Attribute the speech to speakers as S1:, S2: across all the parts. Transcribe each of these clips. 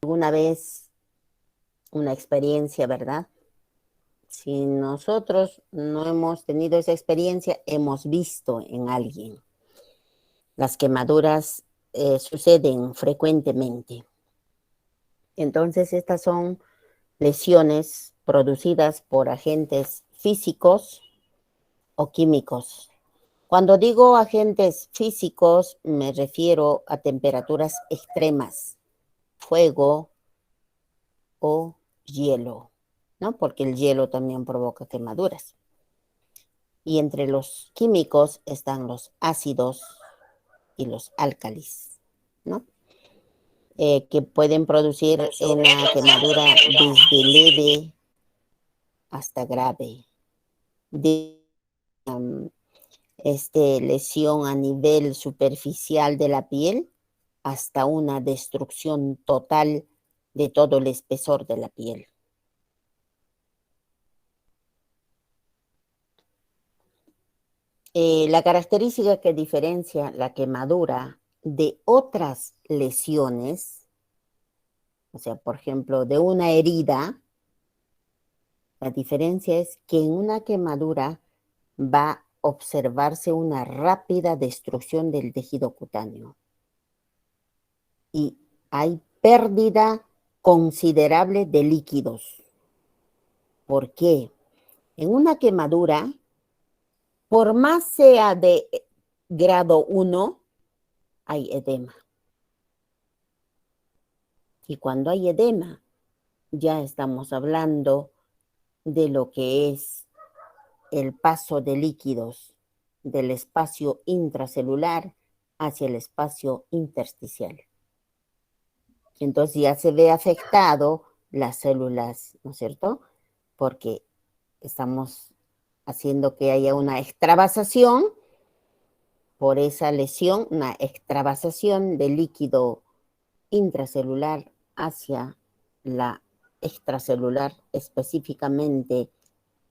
S1: alguna vez una experiencia, ¿verdad? Si nosotros no hemos tenido esa experiencia, hemos visto en alguien. Las quemaduras suceden frecuentemente. Entonces, estas son lesiones producidas por agentes físicos o químicos. Cuando digo agentes físicos, me refiero a temperaturas extremas, fuego o hielo, ¿no? Porque el hielo también provoca quemaduras. Y entre los químicos están los ácidos y los álcalis, ¿no? Que pueden producir una quemadura desde leve hasta grave, de lesión a nivel superficial de la piel hasta una destrucción total de todo el espesor de la piel. La característica que diferencia la quemadura de otras lesiones, o sea, por ejemplo, de una herida, la diferencia es que en una quemadura va a observarse una rápida destrucción del tejido cutáneo y hay pérdida considerable de líquidos. ¿Por qué? En una quemadura, por más sea de grado 1, hay edema. Y cuando hay edema, ya estamos hablando de lo que es el paso de líquidos del espacio intracelular hacia el espacio intersticial. Entonces ya se ve afectado las células, ¿no es cierto? Porque estamos haciendo que haya una extravasación por esa lesión, una extravasación de líquido intracelular hacia la extracelular, específicamente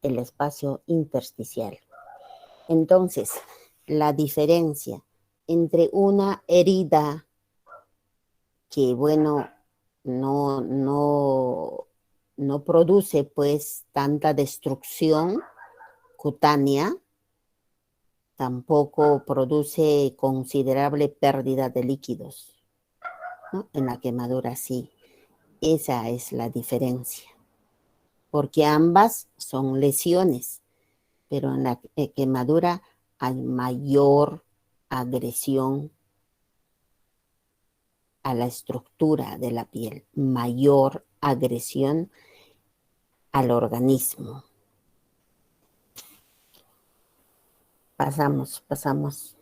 S1: el espacio intersticial. Entonces, la diferencia entre una herida que, bueno, no produce pues tanta destrucción cutánea, tampoco produce considerable pérdida de líquidos, ¿no? En la quemadura sí. Esa es la diferencia, porque ambas son lesiones, pero en la quemadura hay mayor agresión a la estructura de la piel, mayor agresión al organismo. Pasamos. Pasamos.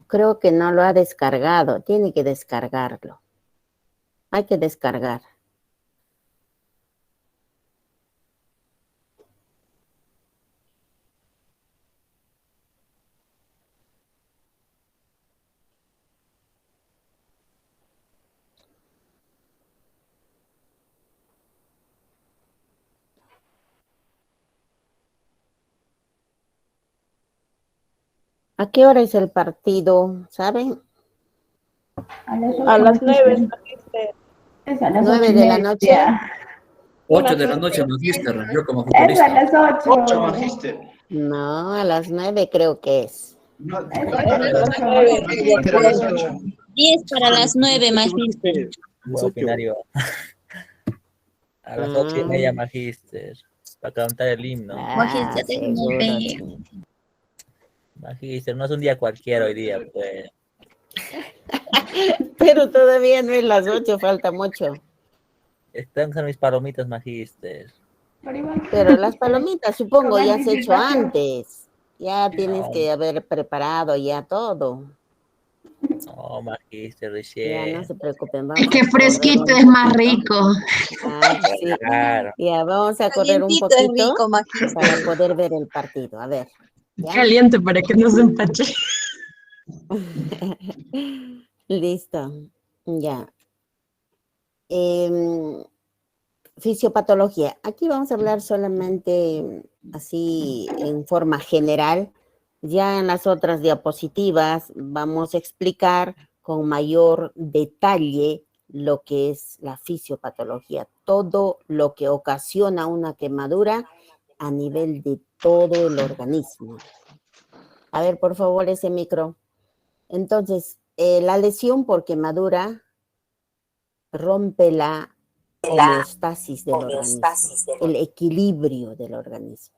S1: Creo que no lo ha descargado. Tiene que descargarlo. Hay que descargar. ¿A qué hora es el partido? ¿Saben?
S2: A las 9, magíster.
S3: Es a las
S1: 9 de la noche.
S4: 8 de la noche, magíster, yo como
S3: Es a
S4: futbolista.
S3: las 8.
S5: 8, magíster.
S1: No, a las 9 creo que es.
S5: No,
S2: Magíster,
S5: a las 8.
S6: 10 para las 9, magíster.
S7: Voy a opinar yo. A las 8:30, magíster. Para cantar el himno.
S6: Magíster,
S1: seguro,
S6: sí.
S7: Magíster, no es un día cualquiera hoy día, pues.
S1: Pero todavía no es las 8, falta mucho.
S7: Están con mis palomitas, magíster.
S1: Pero las palomitas, supongo, ya has hecho antes. Ya tienes que haber preparado ya todo.
S7: No, magíster,
S1: Ya, no
S7: recién.
S1: se preocupen,
S3: Es
S1: vamos
S3: que
S1: a correr
S3: fresquito
S1: un
S3: es más
S1: poquito.
S3: rico.
S1: Ay, sí.
S7: Claro.
S1: Ya, vamos a correr un
S2: Calientito es
S1: poquito
S2: rico, magíster.
S1: para poder ver el partido. A ver, ¿ya?
S3: Caliente para que no se empache.
S1: Listo, ya. Fisiopatología. Aquí vamos a hablar solamente así en forma general. Ya en las otras diapositivas vamos a explicar con mayor detalle lo que es la fisiopatología, todo lo que ocasiona una quemadura a nivel de todo el organismo. A ver, por favor, ese micro. Entonces, la lesión por quemadura rompe la homeostasis del organismo, el equilibrio del organismo,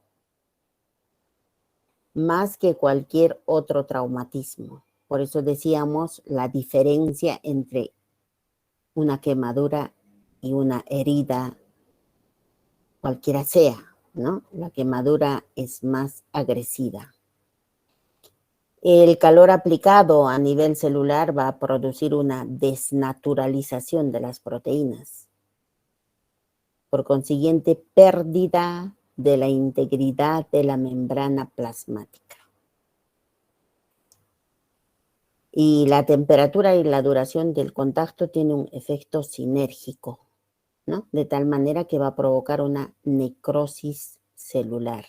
S1: más que cualquier otro traumatismo. Por eso decíamos la diferencia entre una quemadura y una herida, cualquiera sea, ¿no? La quemadura es más agresiva. El calor aplicado a nivel celular va a producir una desnaturalización de las proteínas. Por consiguiente, pérdida de la integridad de la membrana plasmática. Y la temperatura y la duración del contacto tiene un efecto sinérgico, ¿no? De tal manera que va a provocar una necrosis celular.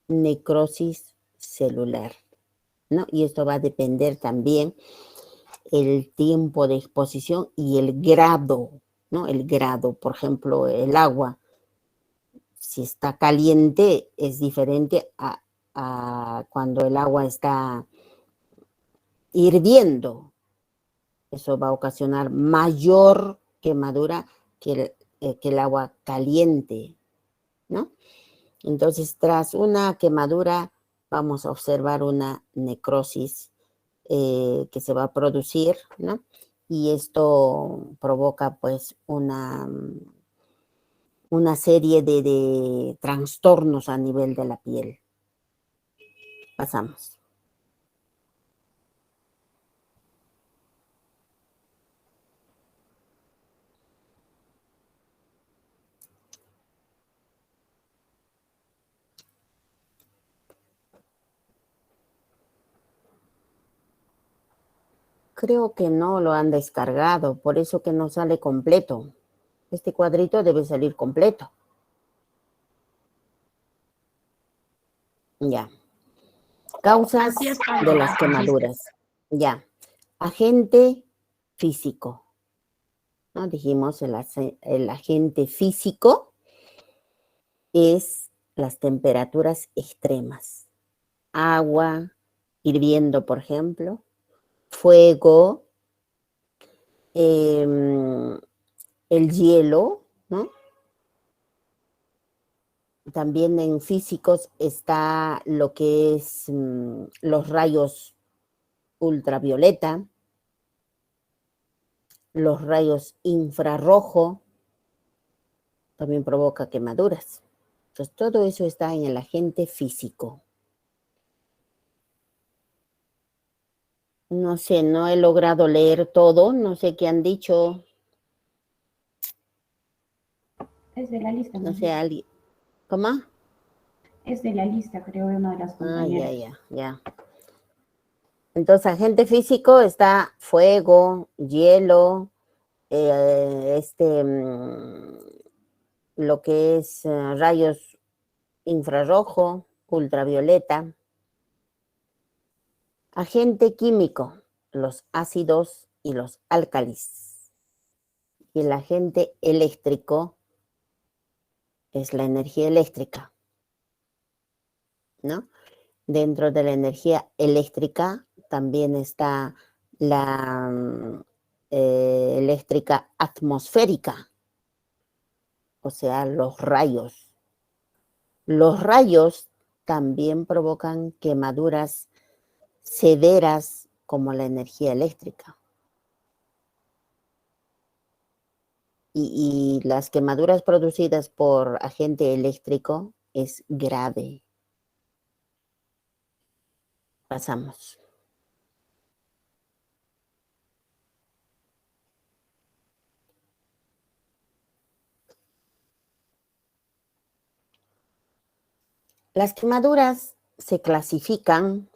S1: Necrosis celular, ¿no? Y esto va a depender también el tiempo de exposición y el grado, ¿no? El grado, por ejemplo, el agua. Si está caliente es diferente a cuando el agua está hirviendo. Eso va a ocasionar mayor quemadura que el agua caliente, ¿no? Entonces, tras una quemadura, vamos a observar una necrosis que se va a producir, ¿no? Y esto provoca, pues, una serie de trastornos a nivel de la piel. Pasamos. Creo que no lo han descargado, por eso que no sale completo. Este cuadrito debe salir completo. Ya. Causas
S3: Así es,
S1: de las quemaduras. Ya. Agente físico. ¿No? Dijimos el agente físico es las temperaturas extremas. Agua hirviendo, por ejemplo. Fuego. El hielo, ¿no? También en físicos está lo que es los rayos ultravioleta, los rayos infrarrojo, también provoca quemaduras. Entonces, todo eso está en el agente físico. No sé, no he logrado leer todo, no sé qué han dicho.
S5: Es de la lista.
S1: No sé, alguien. ¿Cómo?
S5: Es de la lista, creo, de una de las compañeras.
S1: Ya. Entonces, agente físico está fuego, hielo, lo que es rayos infrarrojo, ultravioleta. Agente químico, los ácidos y los álcalis. Y el agente eléctrico es la energía eléctrica, ¿no? Dentro de la energía eléctrica también está la eléctrica atmosférica, o sea, los rayos. Los rayos también provocan quemaduras severas como la energía eléctrica. Y las quemaduras producidas por agente eléctrico es grave. Pasamos. Las quemaduras se clasifican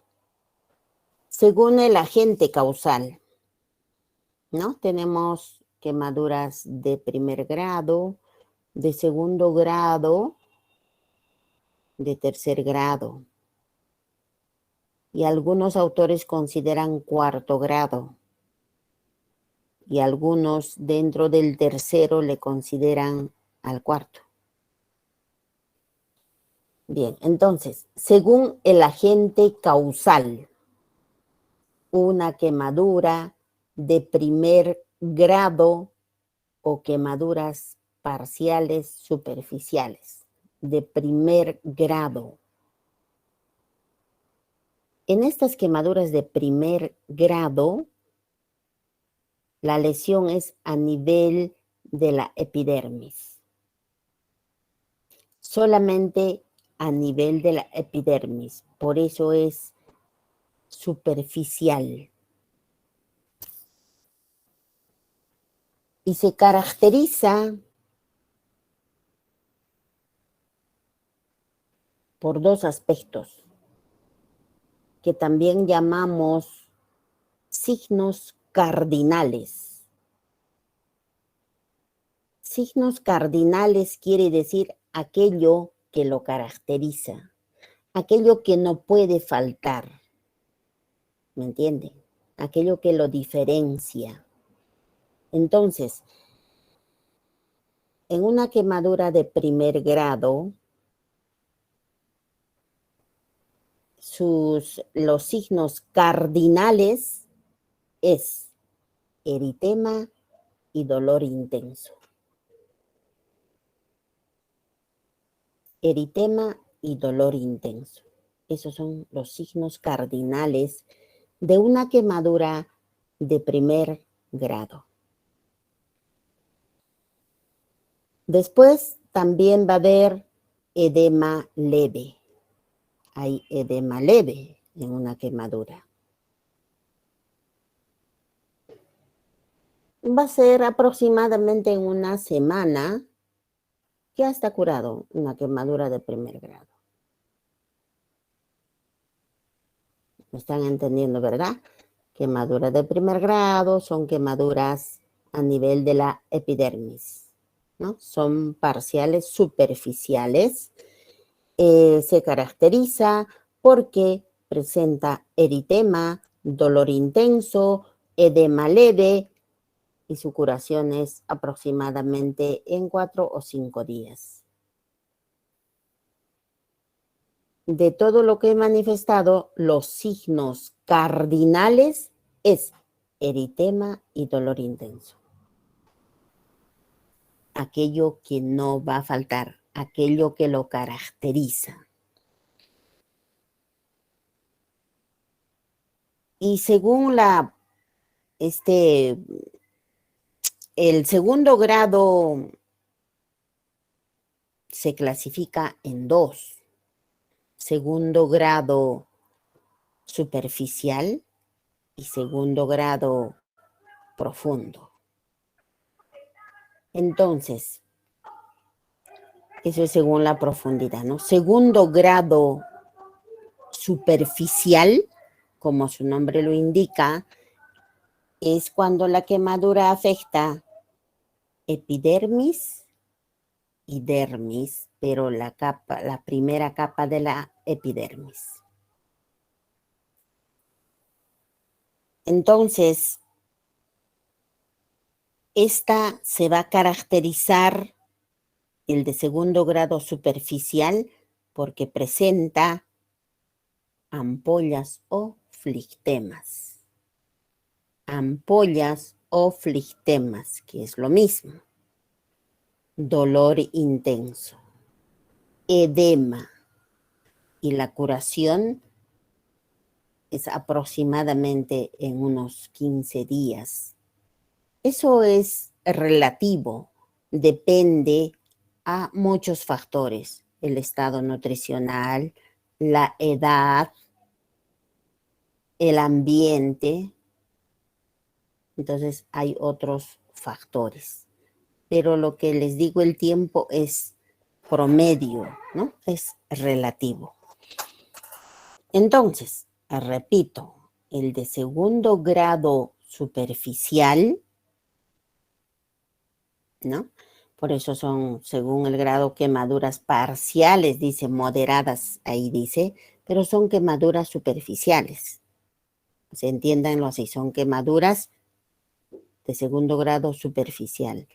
S1: según el agente causal, ¿no? Tenemos quemaduras de primer grado, de segundo grado, de tercer grado. Y algunos autores consideran cuarto grado. Y algunos dentro del tercero le consideran al cuarto. Bien, entonces, según el agente causal, una quemadura de primer grado o quemaduras parciales superficiales de primer grado. En estas quemaduras de primer grado, la lesión es a nivel de la epidermis. Solamente a nivel de la epidermis. Por eso es superficial. Y se caracteriza por dos aspectos que también llamamos signos cardinales. Signos cardinales quiere decir aquello que lo caracteriza, aquello que no puede faltar, ¿me entienden? Aquello que lo diferencia. Entonces, en una quemadura de primer grado, los signos cardinales es eritema y dolor intenso. Eritema y dolor intenso. Esos son los signos cardinales de una quemadura de primer grado. Después también va a haber edema leve. Hay edema leve en una quemadura. Va a ser aproximadamente en una semana que ya está curado una quemadura de primer grado. ¿Me están entendiendo, verdad? Quemaduras de primer grado son quemaduras a nivel de la epidermis, ¿no? Son parciales superficiales. Se caracteriza porque presenta eritema, dolor intenso, edema leve y su curación es aproximadamente en 4 o 5 días. De todo lo que he manifestado, los signos cardinales es eritema y dolor intenso. Aquello que no va a faltar, aquello que lo caracteriza. Y según el segundo grado se clasifica en dos. Segundo grado superficial y segundo grado profundo. Entonces, eso es según la profundidad, ¿no? Segundo grado superficial, como su nombre lo indica, es cuando la quemadura afecta epidermis y dermis, pero la primera capa de la epidermis. Entonces, esta se va a caracterizar, el de segundo grado superficial, porque presenta ampollas o flictemas. Ampollas o flictemas, que es lo mismo. Dolor intenso, edema, y la curación es aproximadamente en unos 15 días. Eso es relativo, depende a muchos factores, el estado nutricional, la edad, el ambiente. Entonces hay otros factores. Pero lo que les digo, el tiempo es promedio, ¿no? Es relativo. Entonces, repito, el de segundo grado superficial, ¿no? Por eso son, según el grado, quemaduras parciales, dice, moderadas, ahí dice, pero son quemaduras superficiales. Se entiéndanlo así, son quemaduras de segundo grado superficial.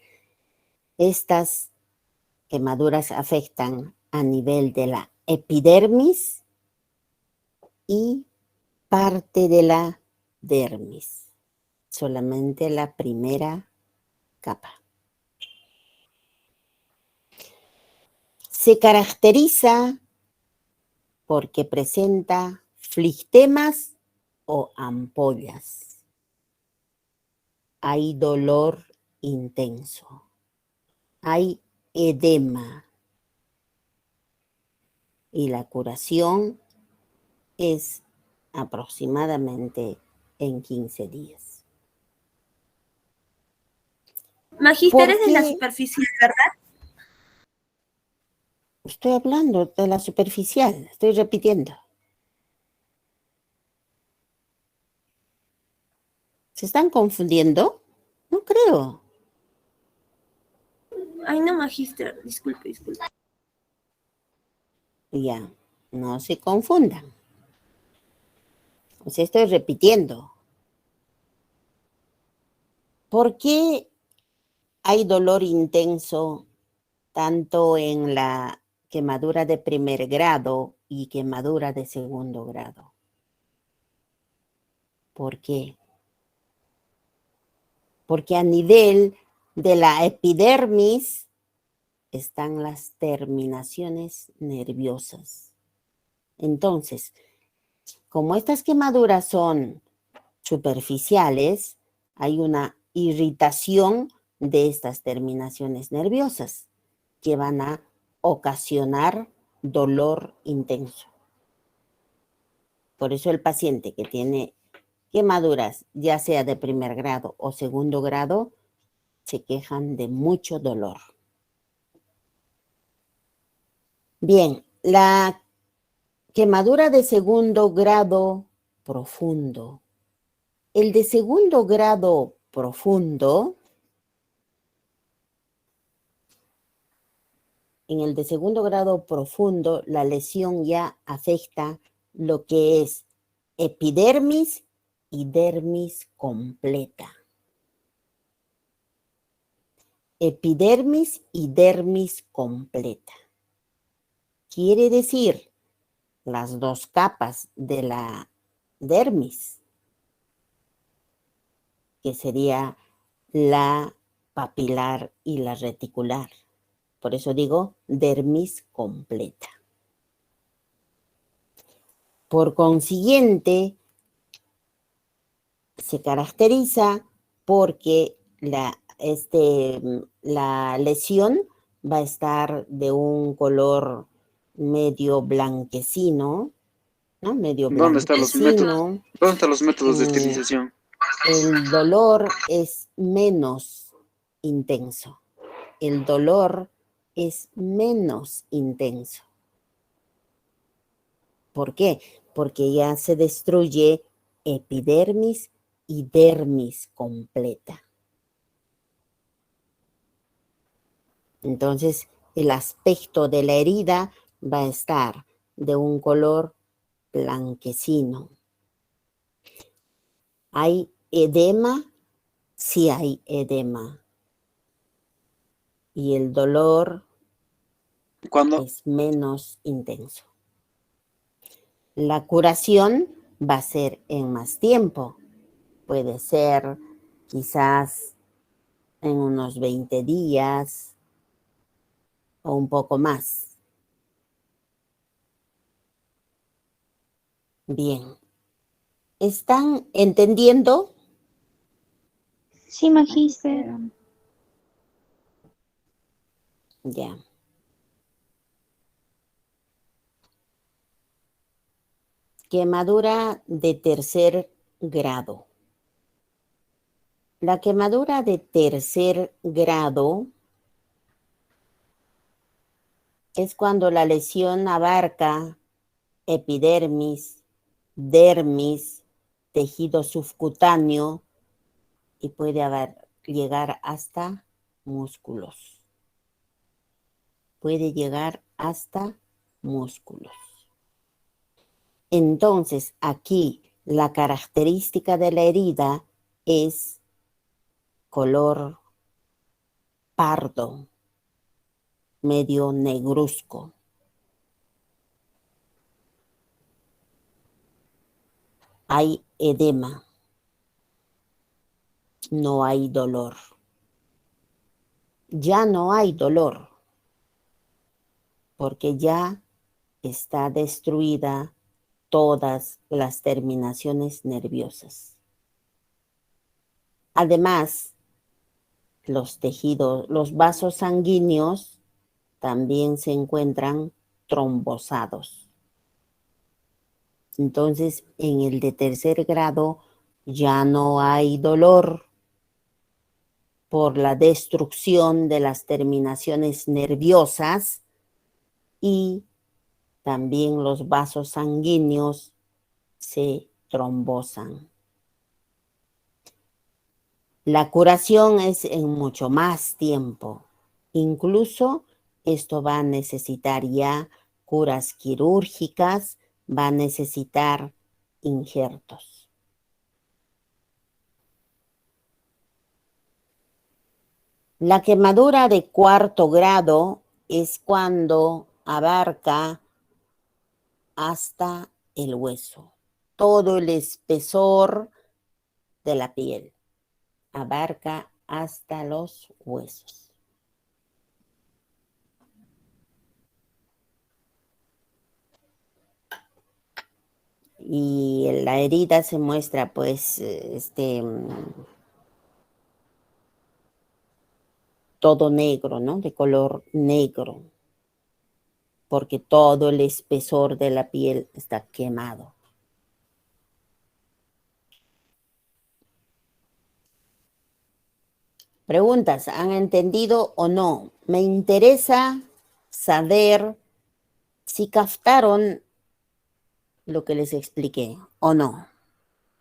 S1: Estas quemaduras afectan a nivel de la epidermis y parte de la dermis, solamente la primera capa. Se caracteriza porque presenta flistemas o ampollas. Hay dolor intenso. Hay edema. Y la curación es aproximadamente en 15 días.
S2: Magíster es de la superficie, ¿verdad?
S1: Estoy hablando de la superficial, estoy repitiendo. ¿Se están confundiendo? No creo.
S2: Ay, no, Magíster, disculpe.
S1: Ya, no se confundan. O sea, estoy repitiendo. ¿Por qué hay dolor intenso tanto en la quemadura de primer grado y quemadura de segundo grado? ¿Por qué? Porque a nivel de la epidermis están las terminaciones nerviosas. Entonces, como estas quemaduras son superficiales, hay una irritación de estas terminaciones nerviosas que van a ocasionar dolor intenso. Por eso el paciente que tiene quemaduras, ya sea de primer grado o segundo grado, se quejan de mucho dolor. Bien, la quemadura de segundo grado profundo. El de segundo grado profundo, en el de segundo grado profundo, la lesión ya afecta lo que es epidermis y dermis completa. Epidermis y dermis completa. Quiere decir las dos capas de la dermis, que sería la papilar y la reticular. Por eso digo dermis completa. Por consiguiente, se caracteriza porque la lesión va a estar de un color medio blanquecino, ¿no? Medio blanquecino.
S8: ¿Dónde están los métodos de esterilización?
S1: El dolor es menos intenso. El dolor es menos intenso. ¿Por qué? Porque ya se destruye epidermis y dermis completa. Entonces, el aspecto de la herida va a estar de un color blanquecino. ¿Hay edema? Sí hay edema. Y el dolor es menos intenso. La curación va a ser en más tiempo. Puede ser quizás en unos 20 días o un poco más. Bien. ¿Están entendiendo?
S6: Sí, magíster.
S1: Ya. Quemadura de tercer grado. La quemadura de tercer grado es cuando la lesión abarca epidermis, dermis, tejido subcutáneo y puede llegar hasta músculos. Puede llegar hasta músculos. Entonces, aquí la característica de la herida es color pardo, medio negruzco. Hay edema. No hay dolor. Ya no hay dolor, porque ya está destruida todas las terminaciones nerviosas. Además, los tejidos, los vasos sanguíneos también se encuentran trombosados. Entonces, en el de tercer grado ya no hay dolor por la destrucción de las terminaciones nerviosas y también los vasos sanguíneos se trombosan. La curación es en mucho más tiempo. Incluso esto va a necesitar ya curas quirúrgicas, va a necesitar injertos. La quemadura de cuarto grado es cuando abarca hasta el hueso, todo el espesor de la piel, abarca hasta los huesos. Y la herida se muestra pues todo negro, ¿no? De color negro, porque todo el espesor de la piel está quemado. Preguntas, ¿han entendido o no? Me interesa saber si captaron lo que les expliqué o no.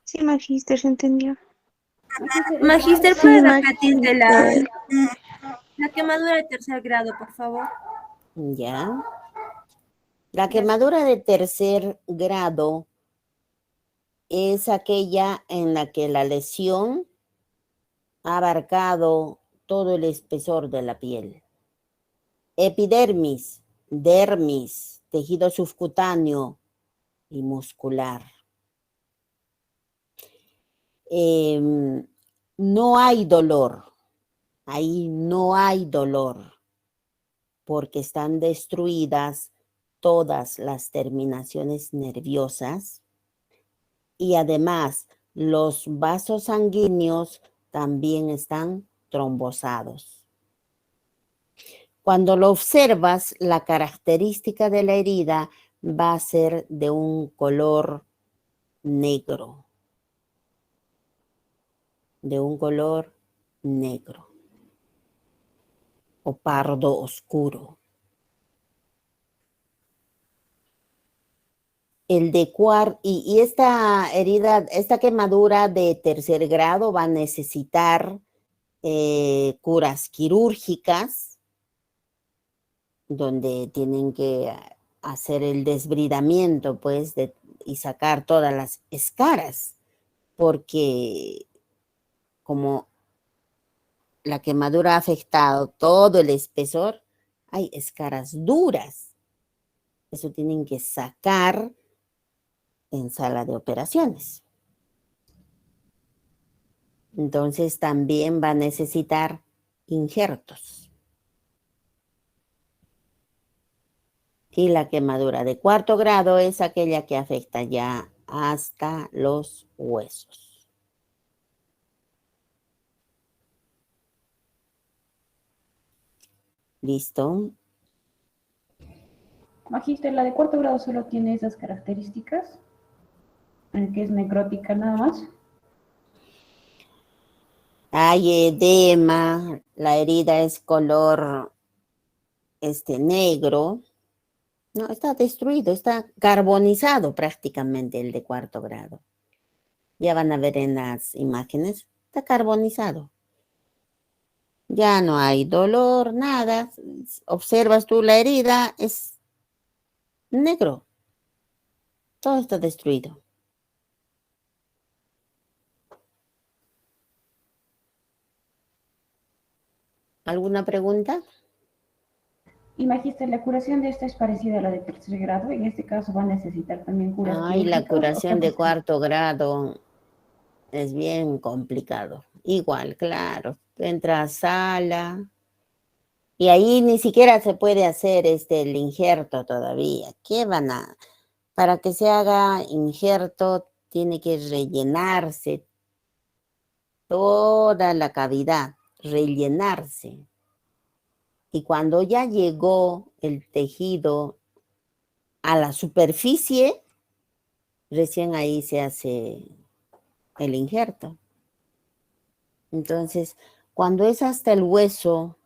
S6: Sí, magíster, se entendió.
S2: Magíster,
S6: Sí,
S2: ¿puede repetir de
S6: magíster.
S2: la quemadura de tercer grado, por favor?
S1: Ya. La quemadura de tercer grado es aquella en la que la lesión ha abarcado todo el espesor de la piel. Epidermis, dermis, tejido subcutáneo y muscular. No hay dolor, ahí no hay dolor, porque están destruidas todas las terminaciones nerviosas y además los vasos sanguíneos también están trombosados. Cuando lo observas, la característica de la herida va a ser de un color negro. De un color negro o pardo oscuro. Y esta herida, esta quemadura de tercer grado va a necesitar curas quirúrgicas, donde tienen que hacer el desbridamiento, pues, y sacar todas las escaras, porque como la quemadura ha afectado todo el espesor, hay escaras duras. Eso tienen que sacar en sala de operaciones. Entonces también va a necesitar injertos. Y la quemadura de cuarto grado es aquella que afecta ya hasta los huesos. ¿Listo?
S5: Magíster, la de cuarto grado solo tiene esas características, en que es necrótica nada más.
S1: Hay edema, la herida es color negro, no, está destruido, está carbonizado prácticamente el de 4º grado. Ya van a ver en las imágenes, está carbonizado. Ya no hay dolor, nada. Observas tú la herida, es negro. Todo está destruido. ¿Alguna pregunta?
S5: Y magíster, la curación de esta es parecida a la de 3º grado. En este caso va a necesitar también curas
S1: Ay, la
S5: quirúrgicas, ¿o
S1: curación
S5: qué
S1: de
S5: pasa?
S1: 4º grado es bien complicado. Igual, claro. Entra a sala y ahí ni siquiera se puede hacer el injerto todavía. ¿Qué van a...? Para que se haga injerto tiene que rellenarse toda la cavidad, rellenarse. Y cuando ya llegó el tejido a la superficie, recién ahí se hace el injerto. Entonces, cuando es hasta el hueso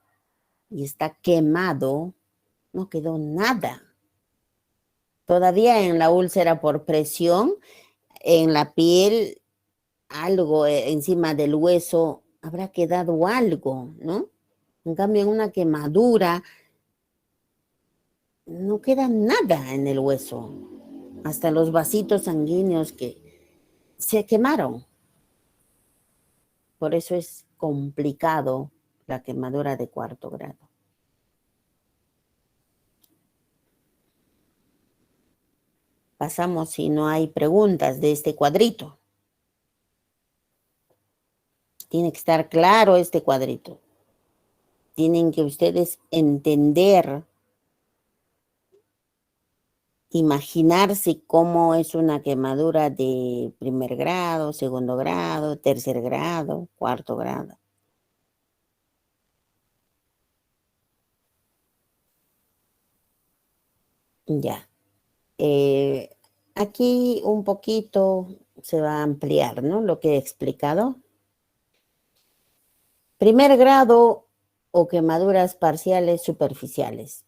S1: y está quemado, no quedó nada. Todavía en la úlcera por presión, en la piel, algo encima del hueso, habrá quedado algo, ¿no? En cambio, en una quemadura, no queda nada en el hueso. Hasta los vasitos sanguíneos que se quemaron. Por eso es complicado la quemadura de 4º grado. Pasamos si no hay preguntas de este cuadrito. Tiene que estar claro este cuadrito. Tienen que ustedes entender, imaginarse cómo es una quemadura de 1º grado, 2º grado, 3º grado, 4º grado. Ya. Aquí un poquito se va a ampliar, ¿no? Lo que he explicado. 1º grado o quemaduras parciales superficiales.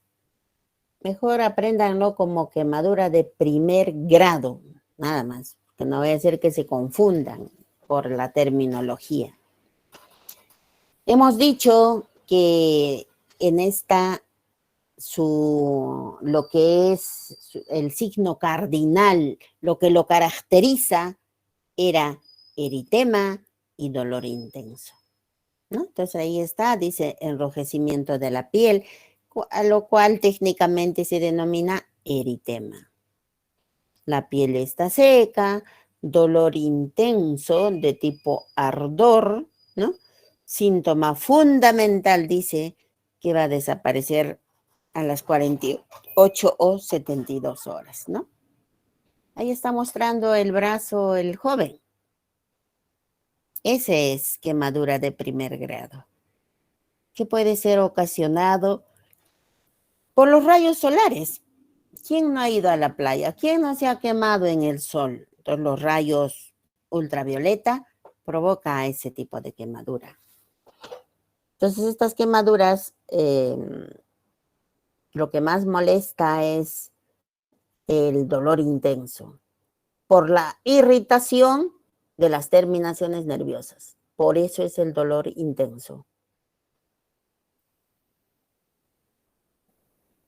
S1: Mejor apréndanlo como quemadura de 1º grado, nada más, que no vaya a ser que se confundan por la terminología. Hemos dicho que en esta, lo que es el signo cardinal, lo que lo caracteriza era eritema y dolor intenso, ¿no? Entonces ahí está, dice enrojecimiento de la piel, a lo cual técnicamente se denomina eritema. La piel está seca, dolor intenso de tipo ardor, ¿no? Síntoma fundamental, dice, que va a desaparecer a las 48 o 72 horas, ¿no? Ahí está mostrando el brazo el joven. Ese es quemadura de 1º grado, que puede ser ocasionado por los rayos solares. ¿Quién no ha ido a la playa? ¿Quién no se ha quemado en el sol? Entonces, los rayos ultravioleta provoca ese tipo de quemadura. Entonces, estas quemaduras, lo que más molesta es el dolor intenso por la irritación de las terminaciones nerviosas. Por eso es el dolor intenso.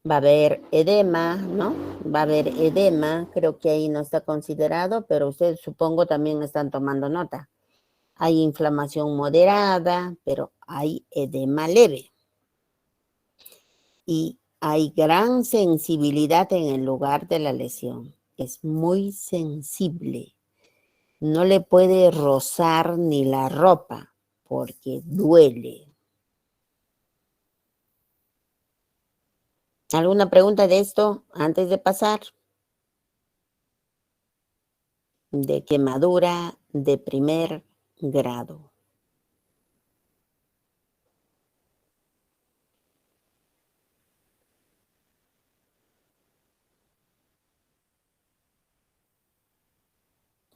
S1: Va a haber edema, ¿no? Va a haber edema, creo que ahí no está considerado, pero ustedes supongo también están tomando nota. Hay inflamación moderada, pero hay edema leve. Y hay gran sensibilidad en el lugar de la lesión. Es muy sensible. No le puede rozar ni la ropa porque duele. ¿Alguna pregunta de esto antes de pasar? De quemadura de 1º grado.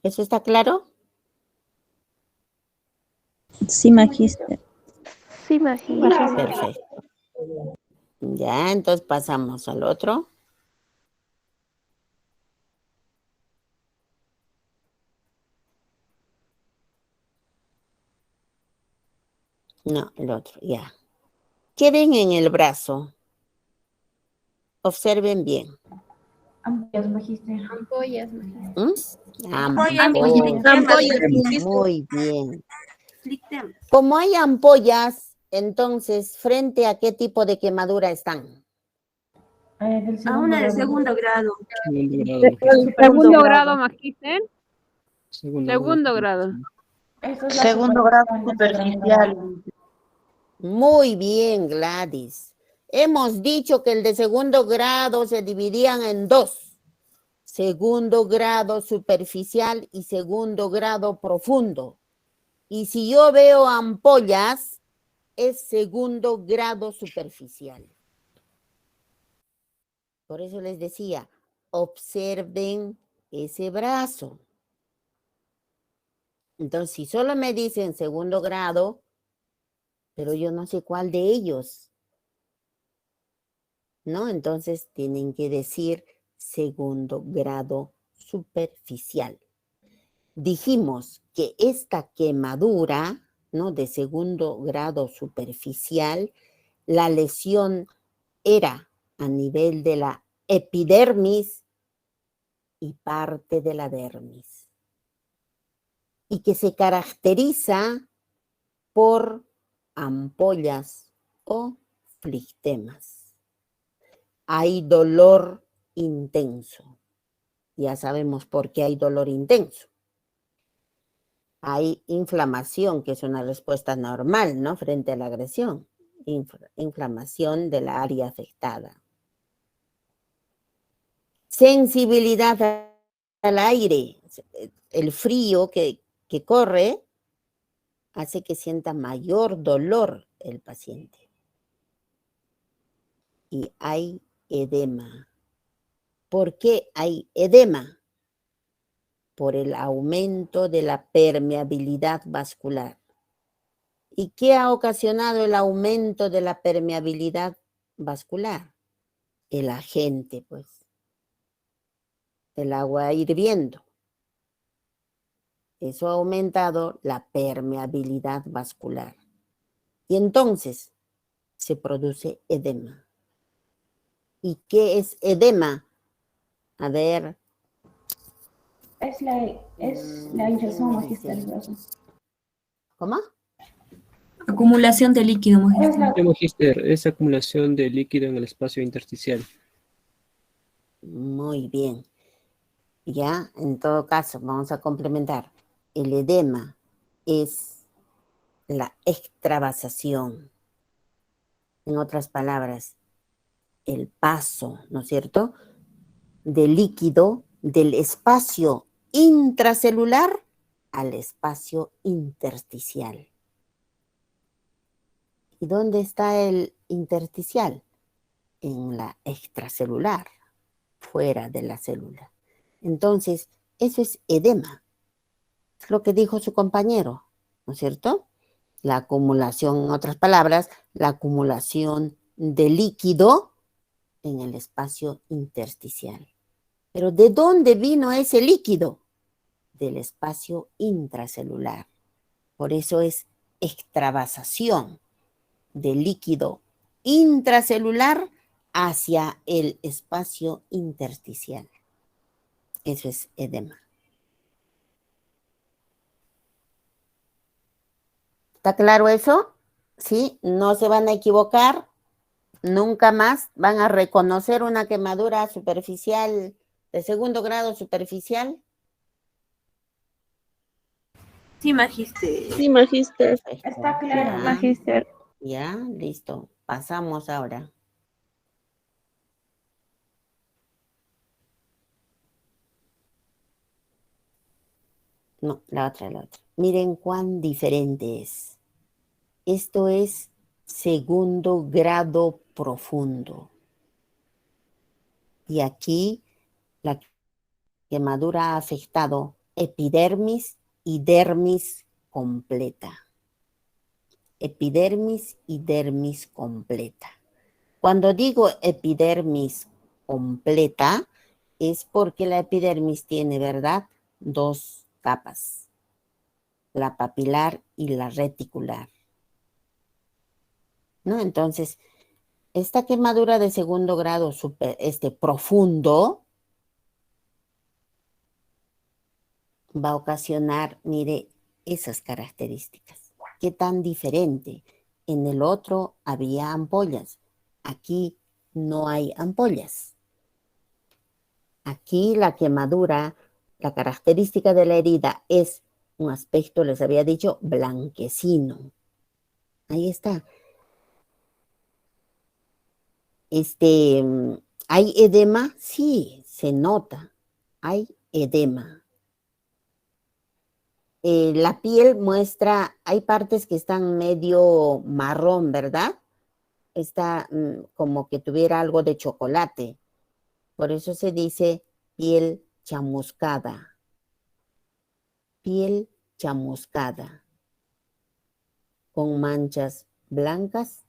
S1: ¿Eso está claro?
S2: Sí, magíster.
S6: Sí, magíster.
S1: Perfecto. Ya, entonces pasamos al otro. No, el otro, ya. ¿Qué ven en el brazo? Observen bien.
S5: Ampollas, magíster.
S2: Ampollas, magíster.
S1: ¿Mm?
S2: Ampollas,
S1: Ampollas.
S2: ampollas.
S1: Muy bien.
S2: Flictemas.
S1: Como hay ampollas, entonces, ¿frente a qué tipo de quemadura están?
S5: Del
S2: A
S5: segundo
S2: una del
S5: grado.
S2: segundo grado.
S9: Segundo grado, magíster.
S10: Segundo grado.
S5: Esto es la
S6: Segundo grado
S5: superficial,
S6: superficial.
S1: Muy bien, Gladys. Hemos dicho que el de segundo grado se dividían en dos. Segundo grado superficial y segundo grado profundo. Y si yo veo ampollas, es segundo grado superficial. Por eso les decía, observen ese brazo. Entonces, si solo me dicen segundo grado, pero yo no sé cuál de ellos, ¿no? Entonces tienen que decir segundo grado superficial. Dijimos que esta quemadura, ¿no? De segundo grado superficial, la lesión era a nivel de la epidermis y parte de la dermis. Y que se caracteriza por ampollas o flictemas. Hay dolor intenso. Ya sabemos por qué hay dolor intenso. Hay inflamación, que es una respuesta normal, ¿no? Frente a la agresión. Inflamación de la área afectada. Sensibilidad al aire. El frío que corre hace que sienta mayor dolor el paciente. Y hay edema. ¿Por qué hay edema? Por el aumento de la permeabilidad vascular. ¿Y qué ha ocasionado el aumento de la permeabilidad vascular? El agente, pues. El agua hirviendo. Eso ha aumentado la permeabilidad vascular. Y entonces se produce edema. ¿Y qué es edema? A ver.
S5: Es la hinchazón, magíster, del brazo.
S1: ¿Cómo?
S2: Acumulación de líquido,
S5: Es la
S10: Magíster, es acumulación de líquido en el espacio intersticial.
S1: Muy bien. Ya, en todo caso, vamos a complementar. El edema es la extravasación. En otras palabras, el paso, ¿no es cierto?, del líquido del espacio intracelular al espacio intersticial. ¿Y dónde está el intersticial? En la extracelular, fuera de la célula. Entonces, eso es edema. Es lo que dijo su compañero, ¿no es cierto? La acumulación, en otras palabras, la acumulación de líquido en el espacio intersticial. Pero ¿de dónde vino ese líquido? Del espacio intracelular. Por eso es extravasación de líquido intracelular hacia el espacio intersticial. Eso es edema. ¿Está claro eso? ¿Sí? No se van a equivocar. Nunca más van a reconocer una quemadura superficial de segundo grado superficial.
S2: Sí, magíster.
S6: Sí, magíster.
S5: está claro,
S1: Ya,
S6: Magíster.
S1: ya, listo. Pasamos ahora. No, la otra. Miren cuán diferente es. Esto es segundo grado profundo. Y aquí la quemadura ha afectado epidermis y dermis completa. Epidermis y dermis completa. Cuando digo epidermis completa, es porque la epidermis tiene, ¿verdad?, dos capas, la papilar y la reticular, ¿no? Entonces, esta quemadura de segundo grado profundo va a ocasionar, mire, esas características. ¿Qué tan diferente? En el otro había ampollas, aquí no hay ampollas. Aquí la quemadura, la característica de la herida es un aspecto, les había dicho, blanquecino. Ahí está. ¿Hay edema? Sí, se nota. Hay edema. La piel muestra, hay partes que están medio marrón, ¿verdad? Está como que tuviera algo de chocolate. Por eso se dice piel chamuscada. Piel chamuscada. Con manchas blancas,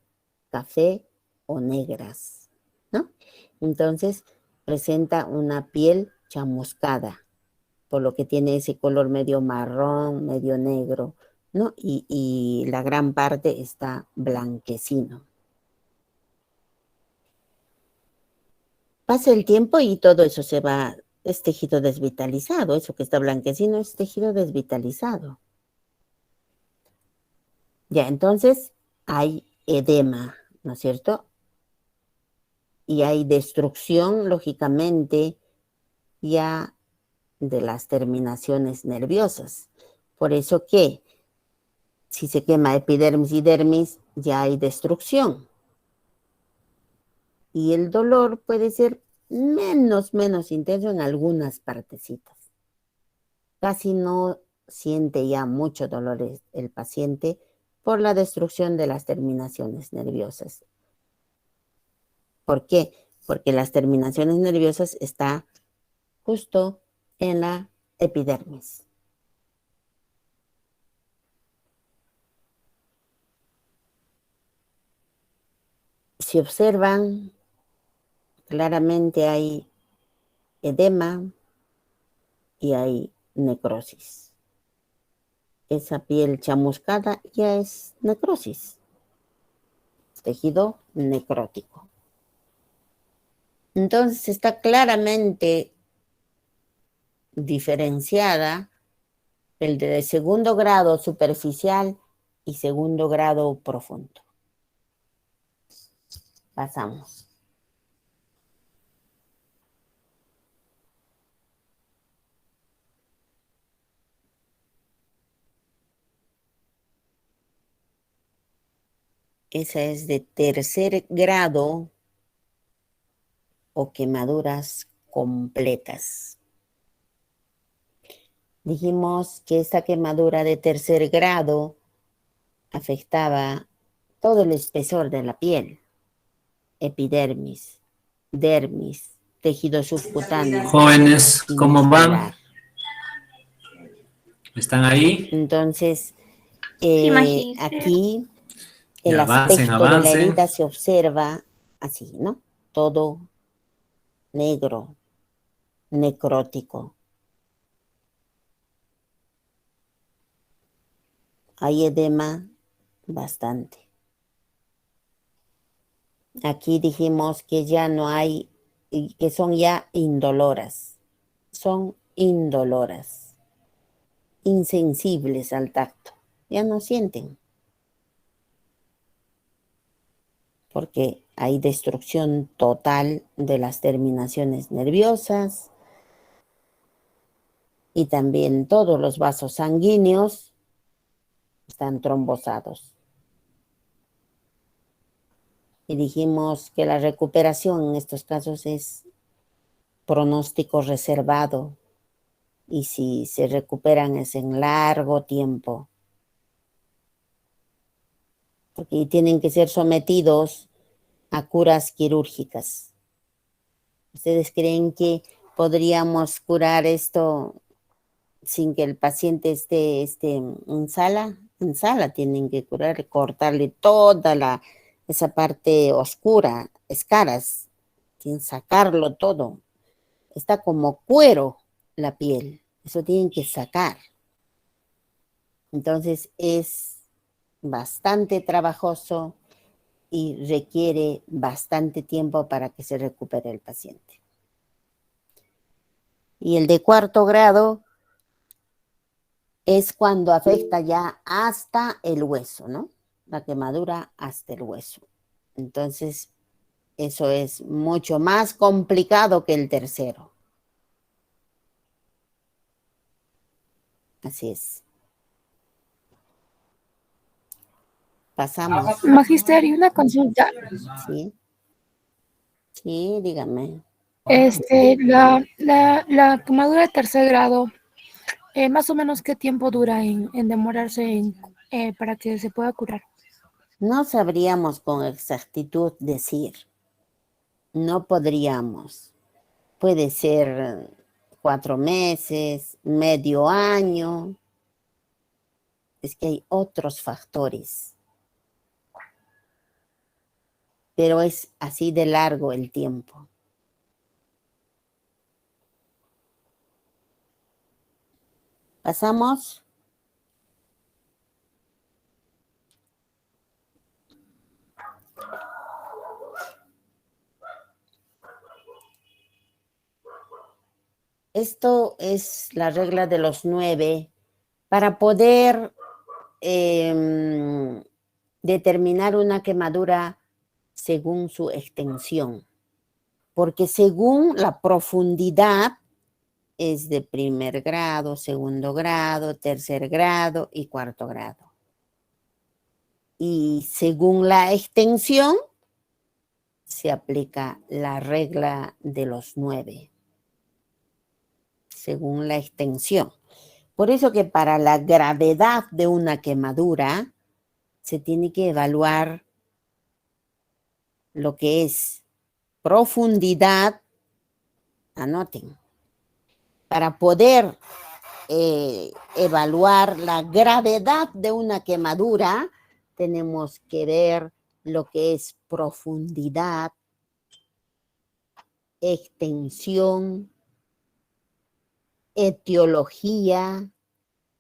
S1: café o negras, ¿no? Entonces presenta una piel chamuscada, por lo que tiene ese color medio marrón, medio negro, ¿no? Y la gran parte está blanquecino. Pasa el tiempo y todo eso se va, es tejido desvitalizado, eso que está blanquecino es tejido desvitalizado. Ya, entonces hay edema, ¿no es cierto? Y hay destrucción, lógicamente, ya de las terminaciones nerviosas. Por eso que si se quema epidermis y dermis, ya hay destrucción. Y el dolor puede ser menos intenso en algunas partecitas. Casi no siente ya mucho dolor el paciente por la destrucción de las terminaciones nerviosas. ¿Por qué? Porque las terminaciones nerviosas están justo en la epidermis. Si observan, claramente hay edema y hay necrosis. Esa piel chamuscada ya es necrosis, tejido necrótico. Entonces está claramente diferenciada el de segundo grado superficial y segundo grado profundo. Pasamos. Esa es de tercer grado o quemaduras completas. Dijimos que esta quemadura de tercer grado afectaba todo el espesor de la piel, epidermis, dermis, tejido subcutáneo.
S4: Jóvenes, ¿cómo van?
S1: muscular.
S4: ¿Están ahí?
S1: Entonces,
S2: Sí, magíster.
S1: aquí el
S4: Ya, avancen,
S1: aspecto de la
S4: avancen.
S1: herida se observa así, ¿no? Todo negro, necrótico. Hay edema bastante. Aquí dijimos que ya no hay, que son ya indoloras. Son indoloras, insensibles al tacto. Ya no sienten. Porque hay destrucción total de las terminaciones nerviosas y también todos los vasos sanguíneos están trombosados. Y dijimos que la recuperación en estos casos es pronóstico reservado y si se recuperan es en largo tiempo. Porque tienen que ser sometidos a curas quirúrgicas. ¿Ustedes creen que podríamos curar esto sin que el paciente esté en sala? En sala tienen que curar, cortarle toda esa parte oscura, escaras, sin sacarlo todo. Está como cuero la piel, eso tienen que sacar. Entonces es bastante trabajoso y requiere bastante tiempo para que se recupere el paciente. Y el de cuarto grado es cuando afecta ya hasta el hueso, ¿no? La quemadura hasta el hueso. Entonces, eso es mucho más complicado que el tercero. Así es. Pasamos.
S11: Magisterio, una consulta.
S1: Sí. Sí, dígame.
S11: La quemadura de tercer grado, más o menos qué tiempo dura en demorarse para que se pueda curar.
S1: No sabríamos con exactitud decir. No podríamos. Puede ser 4 meses, medio año. Es que hay otros factores. Pero es así de largo el tiempo. Pasamos. Esto es la regla de los 9 para poder determinar una quemadura según su extensión. Porque según la profundidad es de primer grado, segundo grado, tercer grado y cuarto grado. Y según la extensión se aplica la regla de los 9. Según la extensión. Por eso que para la gravedad de una quemadura se tiene que evaluar lo que es profundidad, anoten, para poder evaluar la gravedad de una quemadura, tenemos que ver lo que es profundidad, extensión, etiología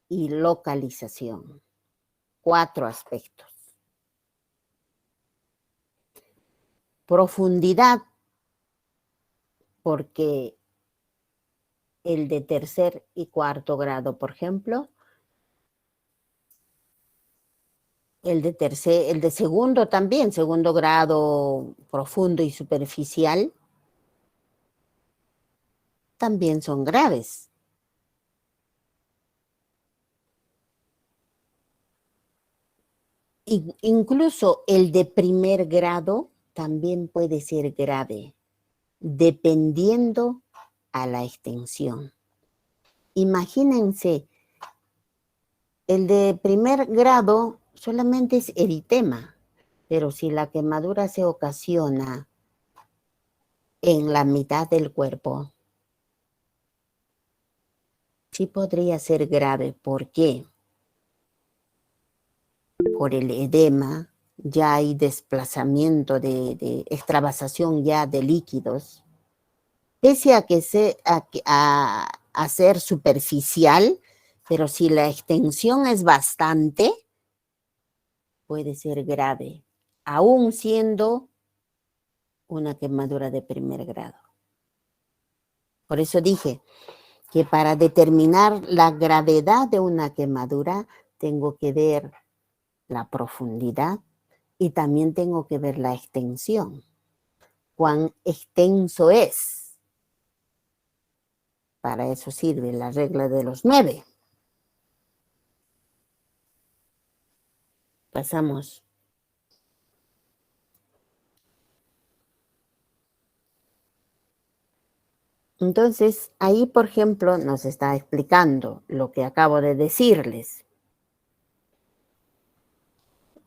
S1: y localización. 4 aspectos. Profundidad, porque el de tercer y cuarto grado, por ejemplo, el de segundo también, segundo grado profundo y superficial, también son graves. Incluso el de primer grado también puede ser grave, dependiendo a la extensión. Imagínense, el de primer grado solamente es eritema, pero si la quemadura se ocasiona en la mitad del cuerpo, sí podría ser grave. ¿Por qué? Por el edema, ya hay desplazamiento de extravasación ya de líquidos. Pese a que a ser superficial, pero si la extensión es bastante, puede ser grave, aún siendo una quemadura de primer grado. Por eso dije que para determinar la gravedad de una quemadura, tengo que ver la profundidad y también tengo que ver la extensión. ¿Cuán extenso es? Para eso sirve la regla de los 9. Pasamos. Entonces, ahí, por ejemplo, nos está explicando lo que acabo de decirles.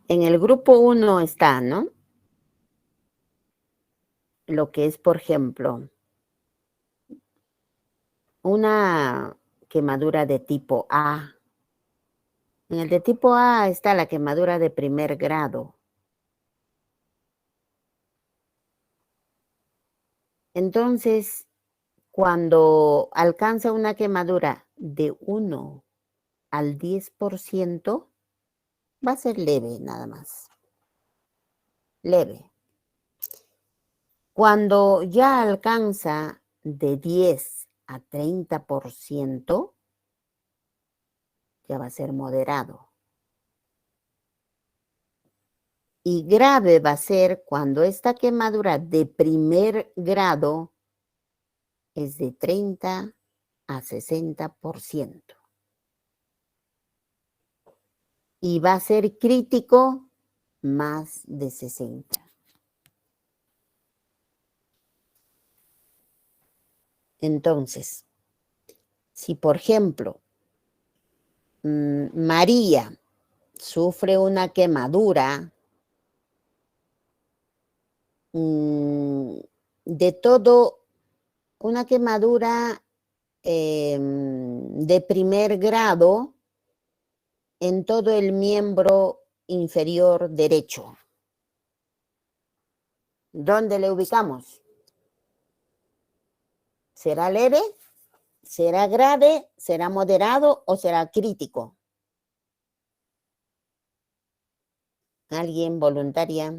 S1: En el grupo 1 está, ¿no? Lo que es, por ejemplo, una quemadura de tipo A. En el de tipo A está la quemadura de primer grado. Entonces, cuando alcanza una quemadura de 1 al 10%, va a ser leve nada más. Leve. Cuando ya alcanza de 10 a 30%, ya va a ser moderado. Y grave va a ser cuando esta quemadura de primer grado es de 30 a 60%. Y va a ser crítico más de 60. Entonces, si por ejemplo, María sufre una quemadura de todo, una quemadura de primer grado en todo el miembro inferior derecho. ¿Dónde le ubicamos? ¿Será leve? ¿Será grave? ¿Será moderado o será crítico? ¿Alguien voluntaria?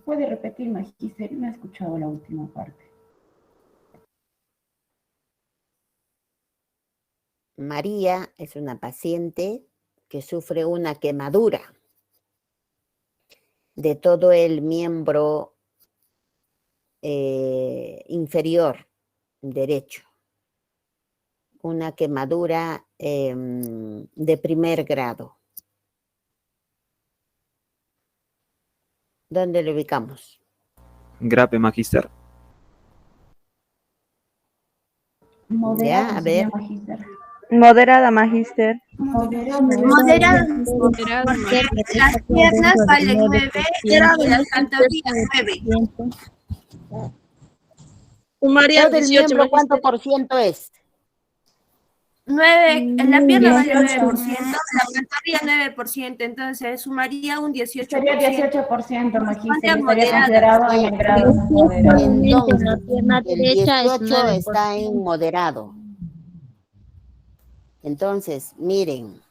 S5: ¿Puede repetir, magíster? No he escuchado la última parte.
S1: María es una paciente que sufre una quemadura de todo el miembro inferior derecho. Una quemadura de primer grado. ¿Dónde lo ubicamos?
S12: Grave, magíster.
S5: Moderado
S1: Ya, a
S5: sería,
S1: ver.
S5: magíster.
S6: Moderada, magíster.
S2: Moderado, porque las piernas valen 9 y las pantorrillas 9.
S1: Todo el miembro, ¿cuánto por ciento es?
S2: 9, en la pierna vale
S5: 18.
S2: 9%, la pantorrilla 9%, entonces sumaría un 18%.
S5: Sería 18%, magíster.
S2: Bastante
S5: Estaría
S2: moderada.
S5: considerado en el grado moderado.
S1: Entonces, el 18 está en moderado. Entonces, miren,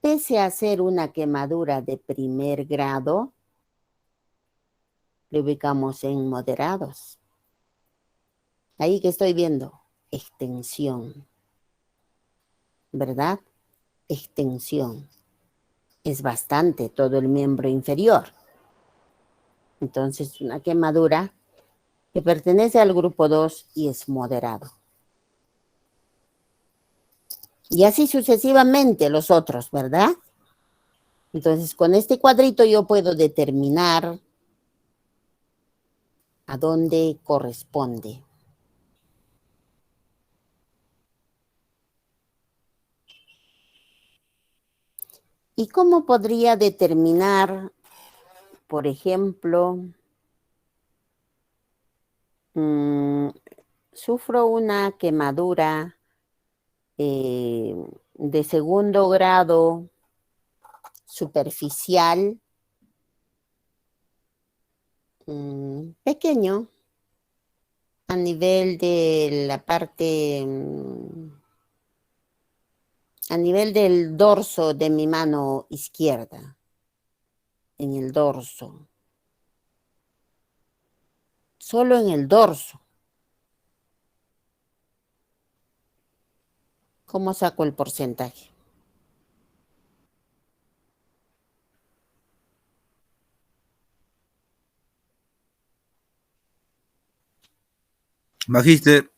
S1: pese a ser una quemadura de primer grado, lo ubicamos en moderados. Ahí que estoy viendo, extensión, ¿verdad? Extensión. Es bastante todo el miembro inferior. Entonces, una quemadura que pertenece al grupo 2 y es moderado. Y así sucesivamente los otros, ¿verdad? Entonces, con este cuadrito yo puedo determinar a dónde corresponde. ¿Y cómo podría determinar, por ejemplo, sufro una quemadura de segundo grado superficial, pequeño, a nivel de la parte, a nivel del dorso de mi mano izquierda, en el dorso, solo en el dorso. ¿Cómo saco el porcentaje?
S13: Magíster.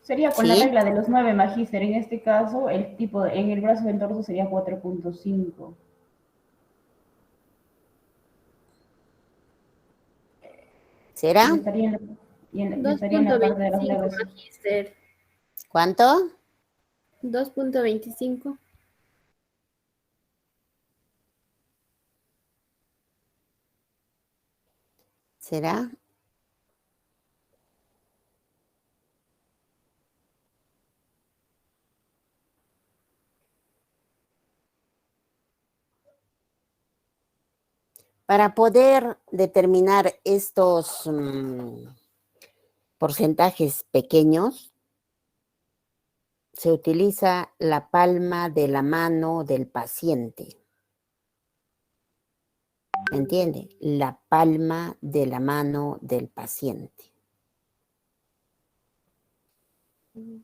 S5: Sería con la
S1: ¿Sí?
S5: regla de los 9, magíster. En este caso, el tipo en el brazo del dorso sería 4.5.
S1: ¿Será?
S5: Y estaría en la parte de los
S9: 2.25,
S5: dedos.
S9: magíster.
S1: ¿Cuánto?
S9: 2.25.
S1: ¿Será? Para poder determinar estos porcentajes pequeños, se utiliza la palma de la mano del paciente. ¿Me entiende? La palma de la mano del paciente.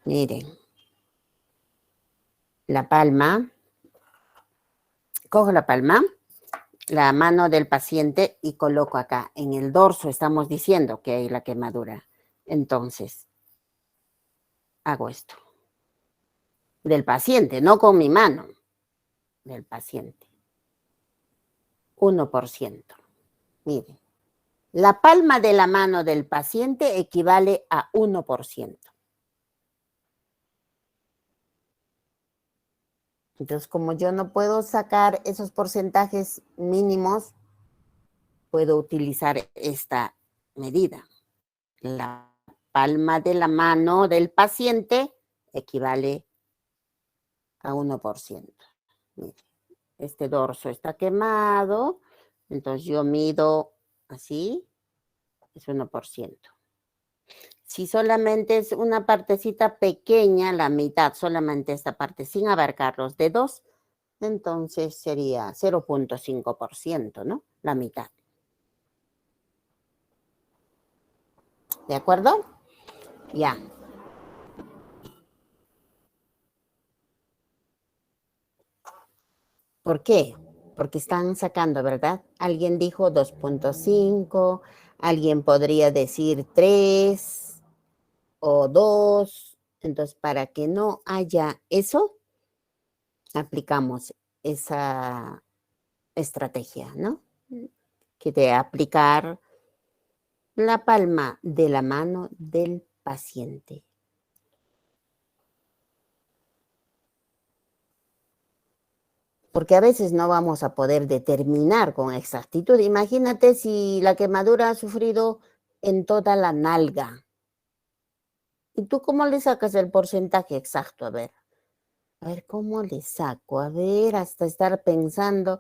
S1: Miren. La palma. Cojo la palma, la mano del paciente y coloco acá. En el dorso estamos diciendo que hay la quemadura. Entonces, hago esto. Del paciente, no con mi mano. Del paciente. 1%. Miren, la palma de la mano del paciente equivale a 1%. Entonces, como yo no puedo sacar esos porcentajes mínimos, puedo utilizar esta medida. La palma de la mano del paciente equivale a 1%. Miren. Este dorso está quemado, entonces yo mido así, es 1%. Si solamente es una partecita pequeña, la mitad, solamente esta parte, sin abarcar los dedos, entonces sería 0.5%, ¿no? La mitad. ¿De acuerdo? Ya. ¿Por qué? Porque están sacando, ¿verdad? Alguien dijo 2.5, alguien podría decir 3 o 2. Entonces, para que no haya eso, aplicamos esa estrategia, ¿no? Que de aplicar la palma de la mano del paciente. Porque a veces no vamos a poder determinar con exactitud. Imagínate si la quemadura ha sufrido en toda la nalga. ¿Y tú cómo le sacas el porcentaje exacto? A ver, ¿cómo le saco? A ver, hasta estar pensando,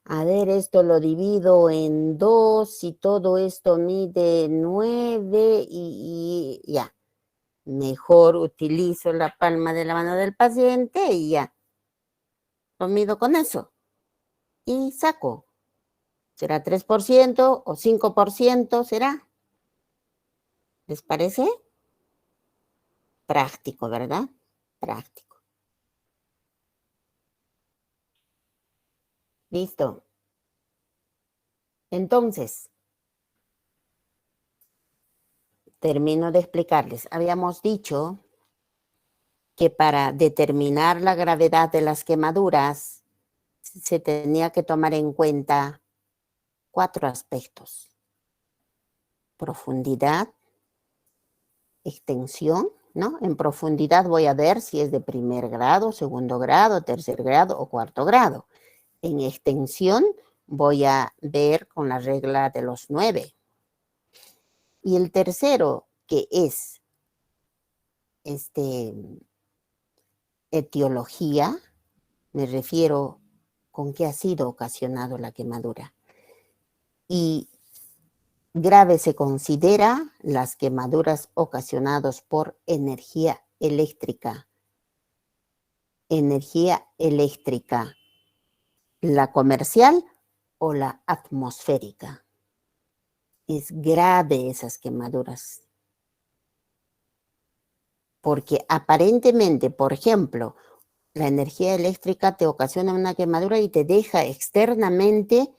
S1: a ver, esto lo divido en 2 y todo esto mide 9 y ya. Mejor utilizo la palma de la mano del paciente y ya. Lo mido con eso y saco. ¿Será 3% o 5%? ¿Será? ¿Les parece? Práctico, ¿verdad? Práctico. Listo. Entonces, termino de explicarles. Habíamos dicho que para determinar la gravedad de las quemaduras se tenía que tomar en cuenta 4 aspectos: profundidad, extensión, ¿no? En profundidad voy a ver si es de primer grado, segundo grado, tercer grado o cuarto grado. En extensión voy a ver con la regla de los 9. Y el tercero, que es etiología, me refiero con qué ha sido ocasionado la quemadura. Y grave se considera las quemaduras ocasionadas por energía eléctrica. Energía eléctrica, la comercial o la atmosférica. Es grave esas quemaduras. Porque aparentemente, por ejemplo, la energía eléctrica te ocasiona una quemadura y te deja externamente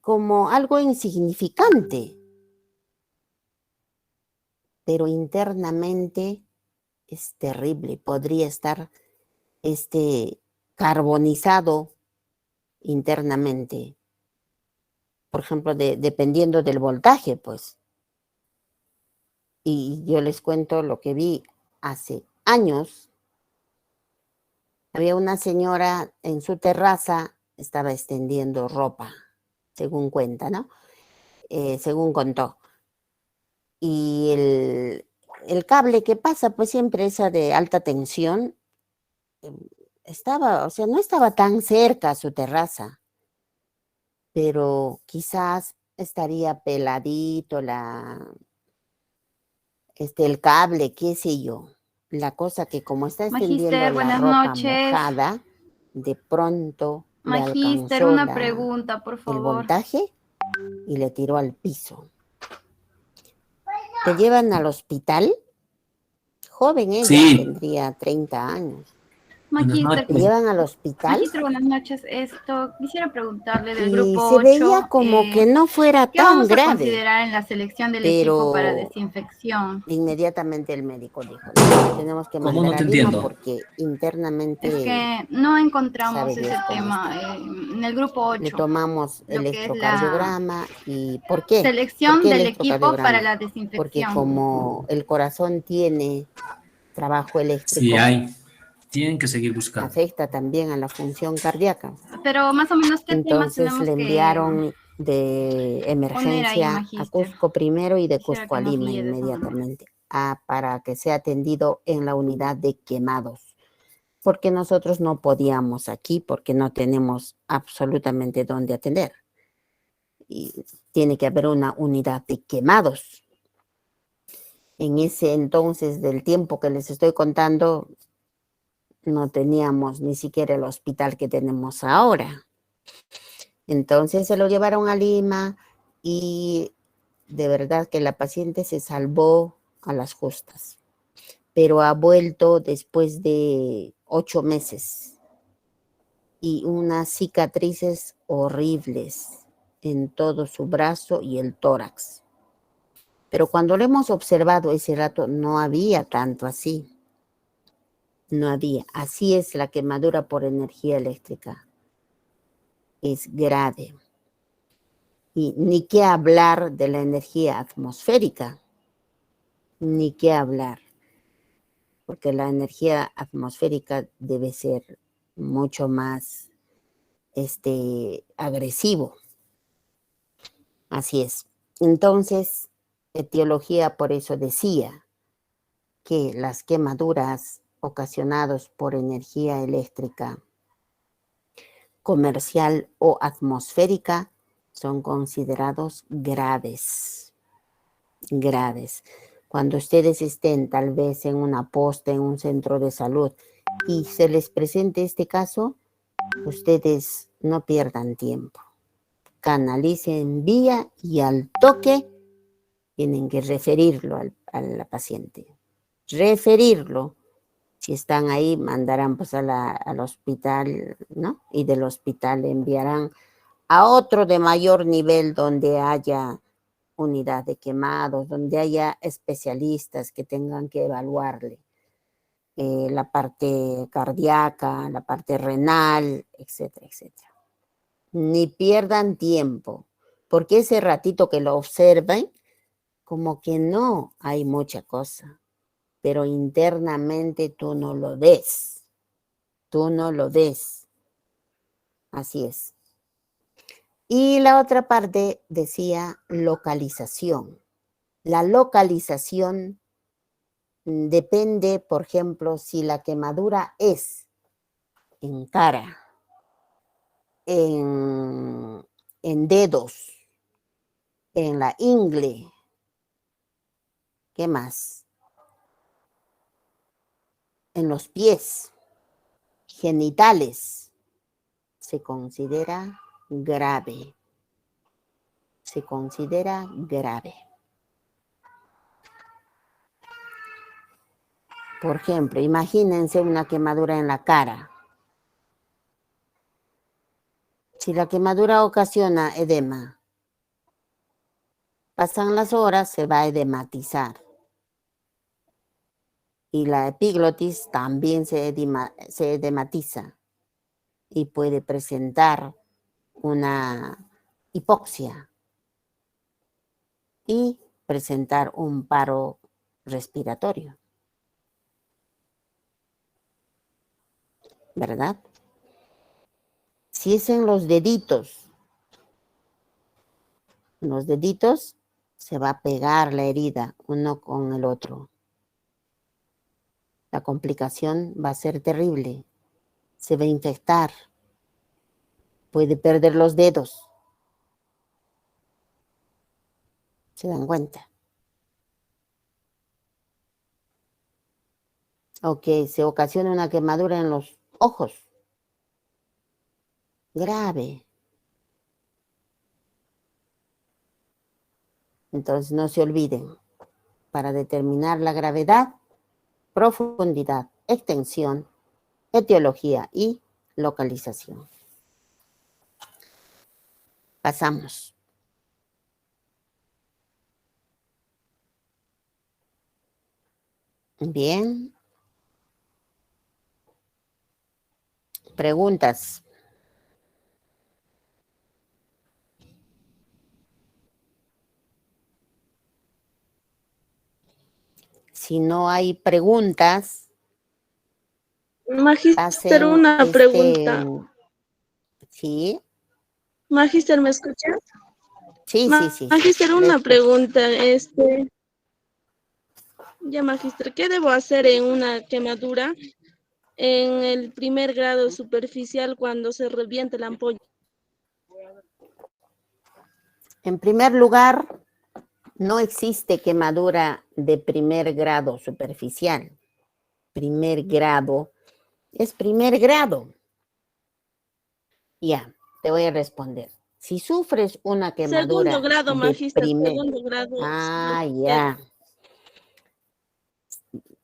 S1: como algo insignificante. Pero internamente es terrible. Podría estar carbonizado internamente. Por ejemplo, dependiendo del voltaje, pues. Y yo les cuento lo que vi hace años. Había una señora en su terraza, estaba extendiendo ropa, según cuenta, ¿no? Según contó. Y el cable que pasa, pues siempre esa de alta tensión, no estaba tan cerca a su terraza. pero quizás estaría peladito el cable, qué sé yo. La cosa que como está extendiendo
S13: Magíster,
S1: la
S13: buenas
S1: ropa
S13: noches.
S1: mojada, de pronto le
S13: Magíster,
S1: alcanzó
S13: una pregunta, por
S1: el
S13: favor.
S1: voltaje y le tiró al piso. ¿Te llevan al hospital? Joven ella,
S4: Sí.
S1: tendría 30 años.
S13: Magíster,
S1: ¿Te llevan al hospital?
S13: Magíster, buenas noches. Quisiera preguntarle del
S1: Y
S13: grupo
S1: se
S13: 8,
S1: veía como que no fuera
S13: ¿qué
S1: tan
S13: vamos a
S1: grave.
S13: considerar en la selección del
S1: Pero
S13: equipo para desinfección?
S1: inmediatamente el médico dijo, no, tenemos que
S4: ¿Cómo?
S1: mandar
S4: No te
S1: a Lima
S4: entiendo.
S1: porque internamente
S13: Es que no encontramos
S1: sabe
S13: ese
S1: Dios cómo
S13: tema
S1: está.
S13: en el grupo
S1: Le
S13: 8,
S1: tomamos
S13: lo que es la
S1: electrocardiograma y ¿por qué? ¿Por
S13: selección
S1: qué
S13: del equipo para
S1: electrocardiograma?
S13: la
S1: Porque
S13: desinfección.
S1: como el corazón tiene trabajo
S4: Sí,
S1: eléctrico,
S4: hay. Tienen que seguir buscando.
S1: afecta también a la función cardíaca.
S13: Pero más o menos, ¿qué temas
S1: Entonces
S13: tenemos
S1: le
S13: que
S1: enviaron de
S13: poner ahí,
S1: emergencia a
S13: Magíster?
S1: Cusco primero y de
S13: Quisiera
S1: Cusco a
S13: que nos
S1: Lima
S13: guíe de esa manera.
S1: inmediatamente para que sea atendido en la unidad de quemados. Porque nosotros no podíamos aquí porque no tenemos absolutamente dónde atender. Y tiene que haber una unidad de quemados. En ese entonces del tiempo que les estoy contando, no teníamos ni siquiera el hospital que tenemos ahora. Entonces se lo llevaron a Lima y de verdad que la paciente se salvó a las justas, pero ha vuelto después de 8 meses y unas cicatrices horribles en todo su brazo y el tórax. Pero cuando lo hemos observado ese rato no había tanto así. No había. Así es la quemadura por energía eléctrica. Es grave. Y ni qué hablar de la energía atmosférica. Ni qué hablar. Porque la energía atmosférica debe ser mucho más agresivo. Así es. Entonces, etiología por eso decía que las quemaduras ocasionadas por energía eléctrica comercial o atmosférica son considerados graves. Graves. Cuando ustedes estén tal vez en una posta, en un centro de salud, y se les presente este caso, ustedes no pierdan tiempo. Canalicen vía y al toque tienen que referirlo al paciente. Referirlo. Si están ahí, mandarán pues al hospital, ¿no? Y del hospital enviarán a otro de mayor nivel donde haya unidad de quemados, donde haya especialistas que tengan que evaluarle la parte cardíaca, la parte renal, etcétera, etcétera. Ni pierdan tiempo, porque ese ratito que lo observen, como que no hay mucha cosa, pero internamente tú no lo ves. Tú no lo ves. Así es. Y la otra parte decía localización. La localización depende, por ejemplo, si la quemadura es en cara, en dedos, en la ingle. ¿Qué más? En los pies, genitales, se considera grave. Se considera grave. Por ejemplo, imagínense una quemadura en la cara. Si la quemadura ocasiona edema, pasan las horas, se va a edematizar. Y la epiglotis también se edematiza y puede presentar una hipoxia y presentar un paro respiratorio. ¿Verdad? Si es en los deditos se va a pegar la herida uno con el otro. La complicación va a ser terrible. Se va a infectar. Puede perder los dedos. ¿Se dan cuenta? O que se ocasiona una quemadura en los ojos. Grave. Entonces no se olviden, para determinar la gravedad, profundidad, extensión, etiología y localización. Pasamos. Bien. Preguntas. Si no hay preguntas,
S9: Magister, una pregunta.
S1: Sí.
S9: Magister, ¿me escuchas?
S1: Sí, sí.
S9: Magister, una pregunta. Ya, Magister, ¿qué debo hacer en una quemadura en el primer grado superficial cuando se reviente la ampolla?
S1: En primer lugar, no existe quemadura de primer grado superficial. Primer grado es primer grado. Ya, te voy a responder. Si sufres una quemadura
S9: Segundo grado,
S1: de
S9: Magister, segundo grado.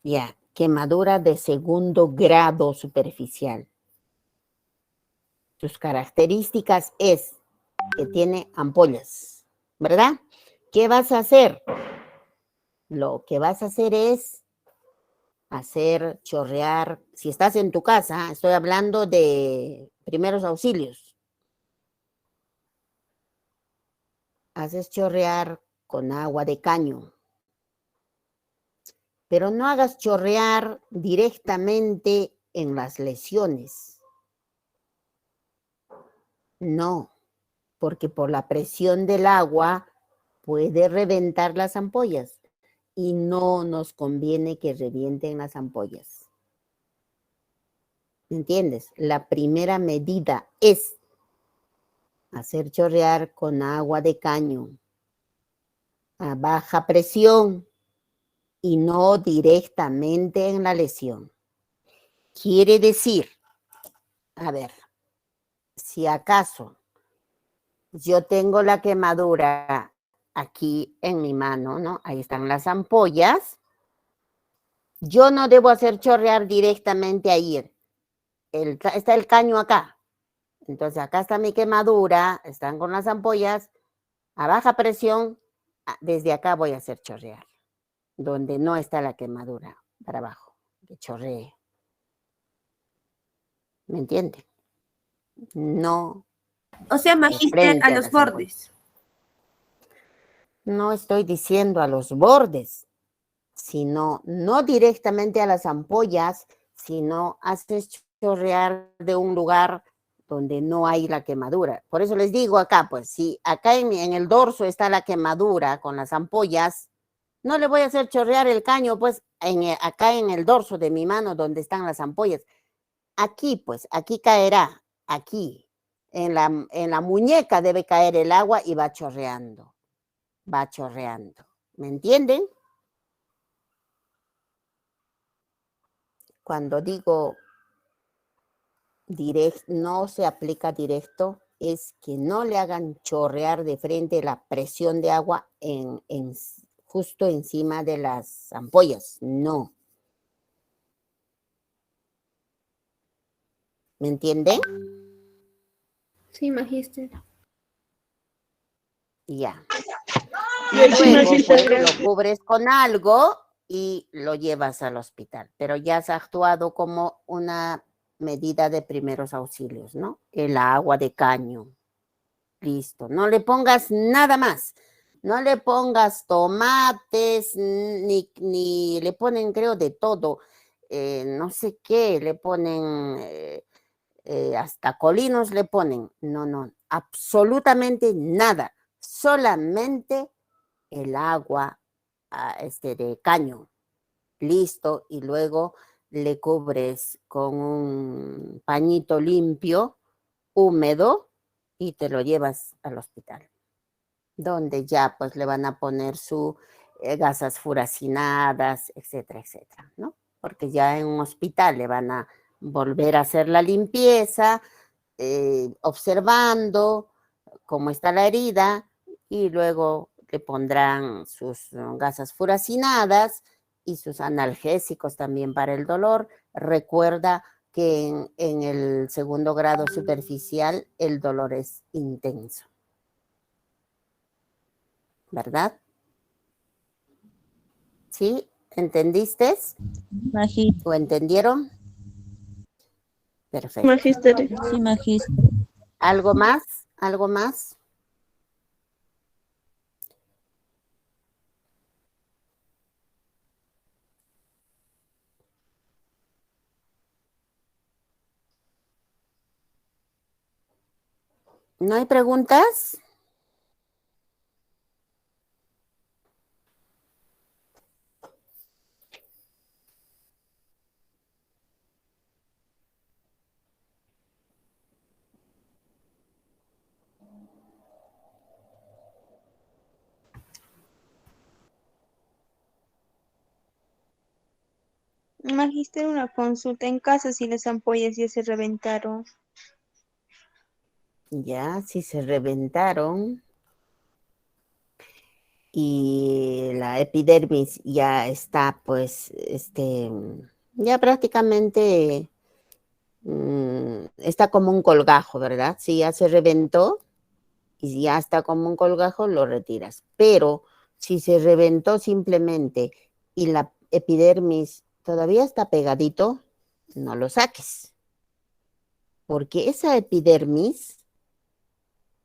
S1: Ya, quemadura de segundo grado superficial. Sus características es que tiene ampollas, ¿verdad? ¿Qué vas a hacer? Lo que vas a hacer es hacer chorrear, si estás en tu casa, estoy hablando de primeros auxilios. Haces chorrear con agua de caño. Pero no hagas chorrear directamente en las lesiones. No, porque por la presión del agua puede reventar las ampollas y no nos conviene que revienten las ampollas. ¿Entiendes? La primera medida es hacer chorrear con agua de caño a baja presión y no directamente en la lesión. Quiere decir, a ver, si acaso yo tengo la quemadura aquí en mi mano, ¿no? Ahí están las ampollas. Yo no debo hacer chorrear directamente ahí. Está el caño acá. Entonces acá está mi quemadura, están con las ampollas. A baja presión, desde acá voy a hacer chorrear. Donde no está la quemadura, para abajo, que chorree. ¿Me entiende? No.
S2: O sea, Magister, a los bordes.
S1: No estoy diciendo a los bordes, sino no directamente a las ampollas, sino haces chorrear de un lugar donde no hay la quemadura. Por eso les digo acá, pues, si acá en el dorso está la quemadura con las ampollas, no le voy a hacer chorrear el caño, pues, acá en el dorso de mi mano donde están las ampollas. Aquí, pues, aquí caerá, aquí, en la muñeca debe caer el agua y va chorreando. Va chorreando. ¿Me entienden? Cuando digo no se aplica directo, es que no le hagan chorrear de frente la presión de agua justo encima de las ampollas. No. ¿Me entienden?
S9: Sí, Magister.
S1: Ya.
S9: Sí,
S1: Luego,
S9: Magister,
S1: pues, lo cubres con algo y lo llevas al hospital. Pero ya has actuado como una medida de primeros auxilios, ¿no? El agua de caño. Listo. No le pongas nada más. No le pongas tomates, ni le ponen, creo, de todo. No sé qué, le ponen, hasta colinos le ponen. No, absolutamente nada. Solamente el agua de caño. Listo. Y luego le cubres con un pañito limpio, húmedo, y te lo llevas al hospital. donde ya pues le van a poner su gasas furacinadas, etcétera, etcétera, ¿no? Porque ya en un hospital le van a volver a hacer la limpieza, observando cómo está la herida y luego le pondrán sus gasas furacinadas y sus analgésicos también para el dolor. Recuerda que en el segundo grado superficial el dolor es intenso, ¿verdad? ¿Sí? ¿Entendiste? ¿O entendieron? Perfecto.
S9: Magíster.
S14: Sí, magíster.
S1: ¿Algo más? ¿Algo más? ¿No hay preguntas?
S6: Magíster, una consulta. En casa si las ampollas ya se reventaron.
S1: Ya, si se reventaron y la epidermis ya está, pues, ya prácticamente está como un colgajo, ¿verdad? Si ya se reventó y ya está como un colgajo, lo retiras. Pero si se reventó simplemente y la epidermis todavía está pegadito, no lo saques. Porque esa epidermis,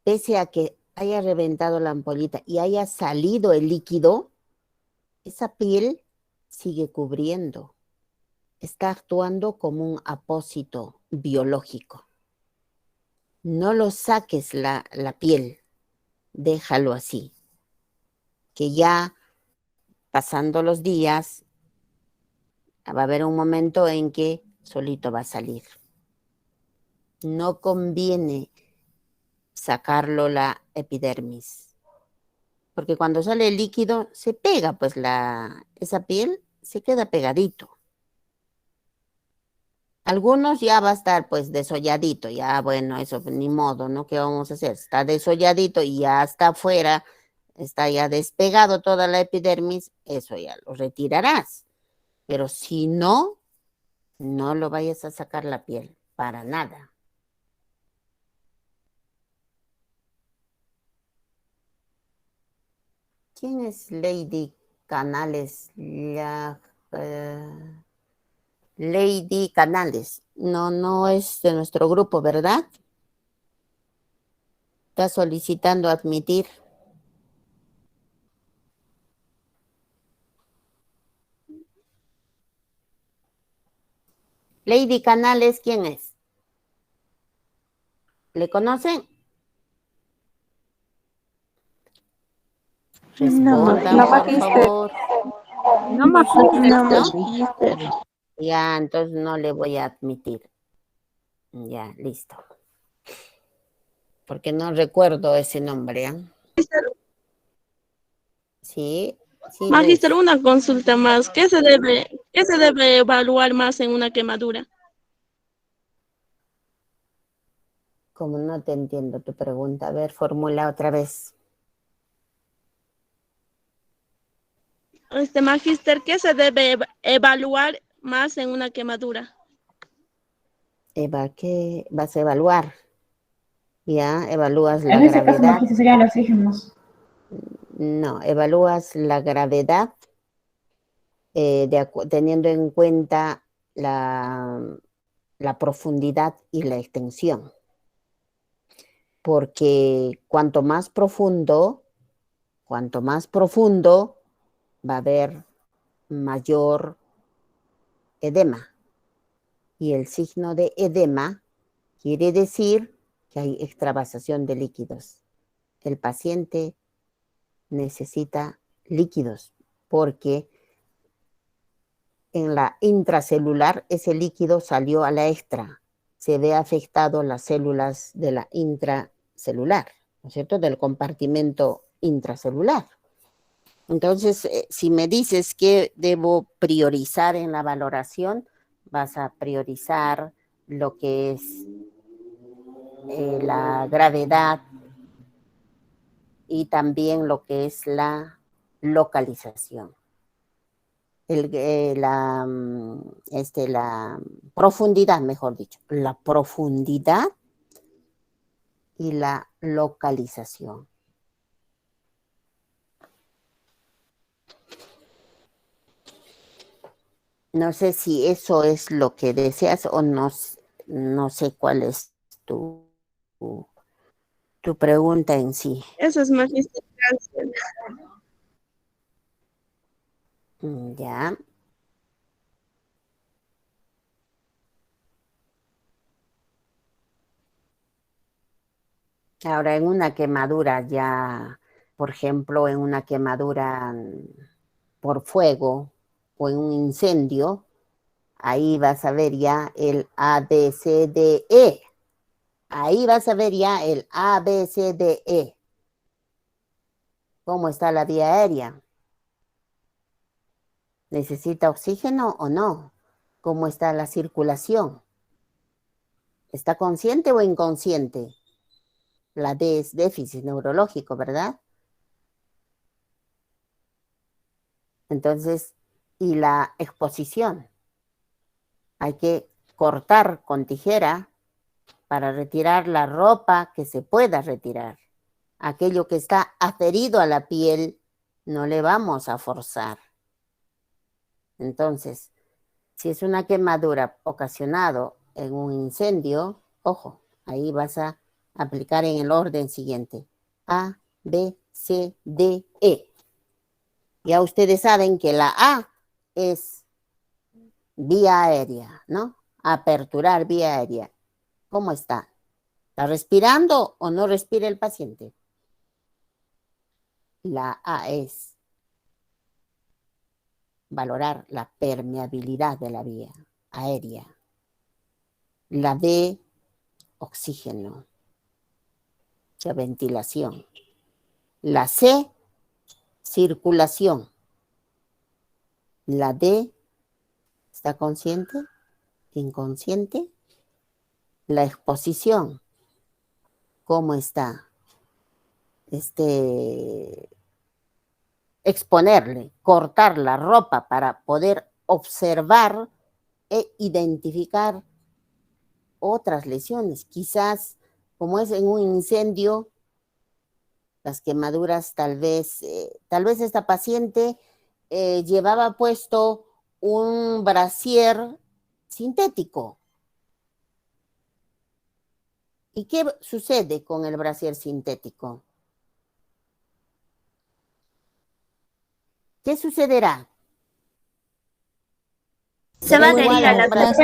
S1: pese a que haya reventado la ampollita y haya salido el líquido, esa piel sigue cubriendo. Está actuando como un apósito biológico. No lo saques la piel, déjalo así. Que ya pasando los días, va a haber un momento en que solito va a salir. No conviene sacarlo la epidermis, porque cuando sale el líquido se pega, pues esa piel se queda pegadito. Algunos ya va a estar pues desolladito, ya bueno, eso ni modo, ¿no? ¿Qué vamos a hacer? Está desolladito y ya está afuera, está ya despegado toda la epidermis, eso ya lo retirarás. Pero si no, no lo vayas a sacar la piel, para nada. ¿Quién es Lady Canales? Lady Canales. No es de nuestro grupo, ¿verdad? Está solicitando admitir. Lady Canales, ¿quién es? ¿Le conocen? Respondan,
S6: no,
S1: por favor.
S9: No, magíster.
S1: ¿No?
S9: Magíster.
S1: Ya, entonces no le voy a admitir. Ya, listo. Porque no recuerdo ese nombre, ¿eh? Sí, sí.
S9: Magíster, una consulta más. ¿Qué se debe evaluar más en una quemadura?
S1: Como no te entiendo tu pregunta, a ver, formula otra vez.
S9: Magíster, ¿qué se debe evaluar más en una quemadura?
S1: Eva, ¿qué vas a evaluar? Ya, evalúas la
S5: En este caso,
S1: gravedad.
S5: magíster, serían los oxígenos.
S1: No, evalúas la gravedad teniendo en cuenta la profundidad y la extensión. Porque cuanto más profundo va a haber mayor edema. Y el signo de edema quiere decir que hay extravasación de líquidos. El paciente necesita líquidos porque en la intracelular ese líquido salió a la extra. Se ve afectado las células de la intracelular, ¿no es cierto? Del compartimento intracelular. Entonces, si me dices que debo priorizar en la valoración, vas a priorizar lo que es la gravedad y también lo que es la localización. La profundidad, mejor dicho, la profundidad y la localización. No sé si eso es lo que deseas o no, no sé cuál es tu pregunta en sí.
S9: Eso es, magíster. Gracias.
S1: Ya. Ahora, en una quemadura ya, por ejemplo, en una quemadura por fuego o en un incendio, ahí vas a ver ya el ABCDE. Ahí vas a ver ya el ABCDE. ¿Cómo está la vía aérea? ¿Necesita oxígeno o no? ¿Cómo está la circulación? ¿Está consciente o inconsciente? La D es déficit neurológico, ¿verdad? Entonces, y la exposición. Hay que cortar con tijera para retirar la ropa que se pueda retirar. Aquello que está adherido a la piel, no le vamos a forzar. Entonces, si es una quemadura ocasionado en un incendio, ojo, ahí vas a aplicar en el orden siguiente. A, B, C, D, E. Ya ustedes saben que la A es vía aérea, ¿no? Aperturar vía aérea. ¿Cómo está? ¿Está respirando o no respira el paciente? La A es valorar la permeabilidad de la vía aérea. La D, oxígeno, o sea, ventilación. La C, circulación. La D, ¿está consciente? ¿Inconsciente? La exposición, ¿cómo está? Exponerle, cortar la ropa para poder observar e identificar otras lesiones. Quizás, como es en un incendio, las quemaduras tal vez esta paciente llevaba puesto un brasier sintético. ¿Y qué sucede con el brasier sintético? ¿Qué sucederá?
S2: Se va a adherir a la piel.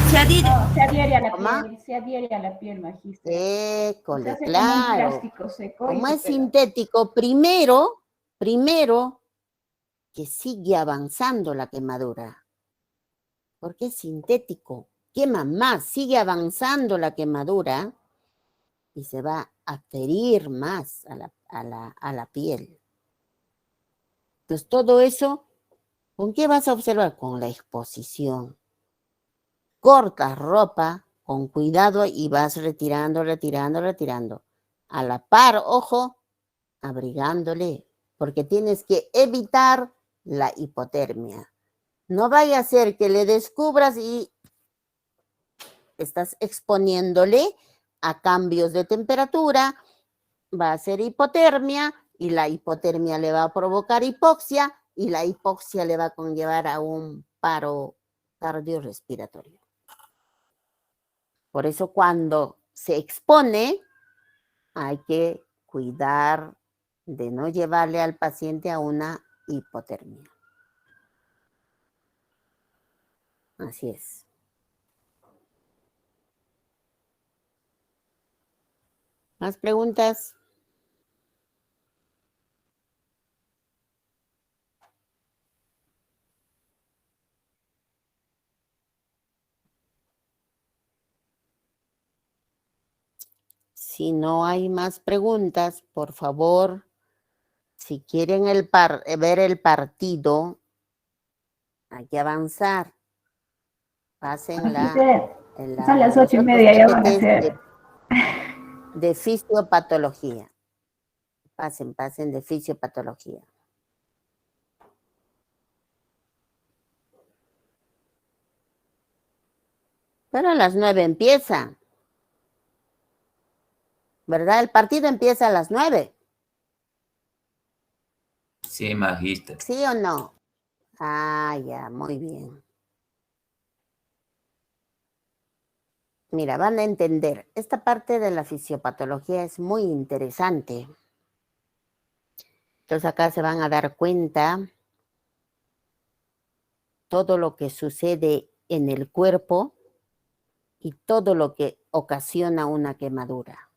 S5: Se adhiere a la piel, se adhiere a la piel, magíster.
S1: École,
S5: Se hace como un
S1: claro.
S5: plástico seco.
S1: Como es sintético, primero que sigue avanzando la quemadura. Porque es sintético, quema más, sigue avanzando la quemadura y se va a adherir más a la piel. Entonces, todo eso, ¿con qué vas a observar? Con la exposición. Cortas ropa con cuidado y vas retirando. A la par, ojo, abrigándole, porque tienes que evitar la hipotermia. No vaya a ser que le descubras y estás exponiéndole a cambios de temperatura, va a ser hipotermia y la hipotermia le va a provocar hipoxia y la hipoxia le va a conllevar a un paro cardiorrespiratorio. Por eso cuando se expone hay que cuidar de no llevarle al paciente a una hipotermia. Así es. ¿Más preguntas? Si no hay más preguntas, por favor, si quieren ver el partido, hay que avanzar. Pásenla.
S5: Son las 8:30, ya van a ser.
S1: De fisiopatología. Pasen de fisiopatología. Pero a las 9 empieza. ¿Verdad? El partido empieza a las 9.
S4: Sí, magíster.
S1: ¿Sí o no? Ah, ya, muy bien. Mira, van a entender. Esta parte de la fisiopatología es muy interesante. Entonces acá se van a dar cuenta todo lo que sucede en el cuerpo y todo lo que ocasiona una quemadura.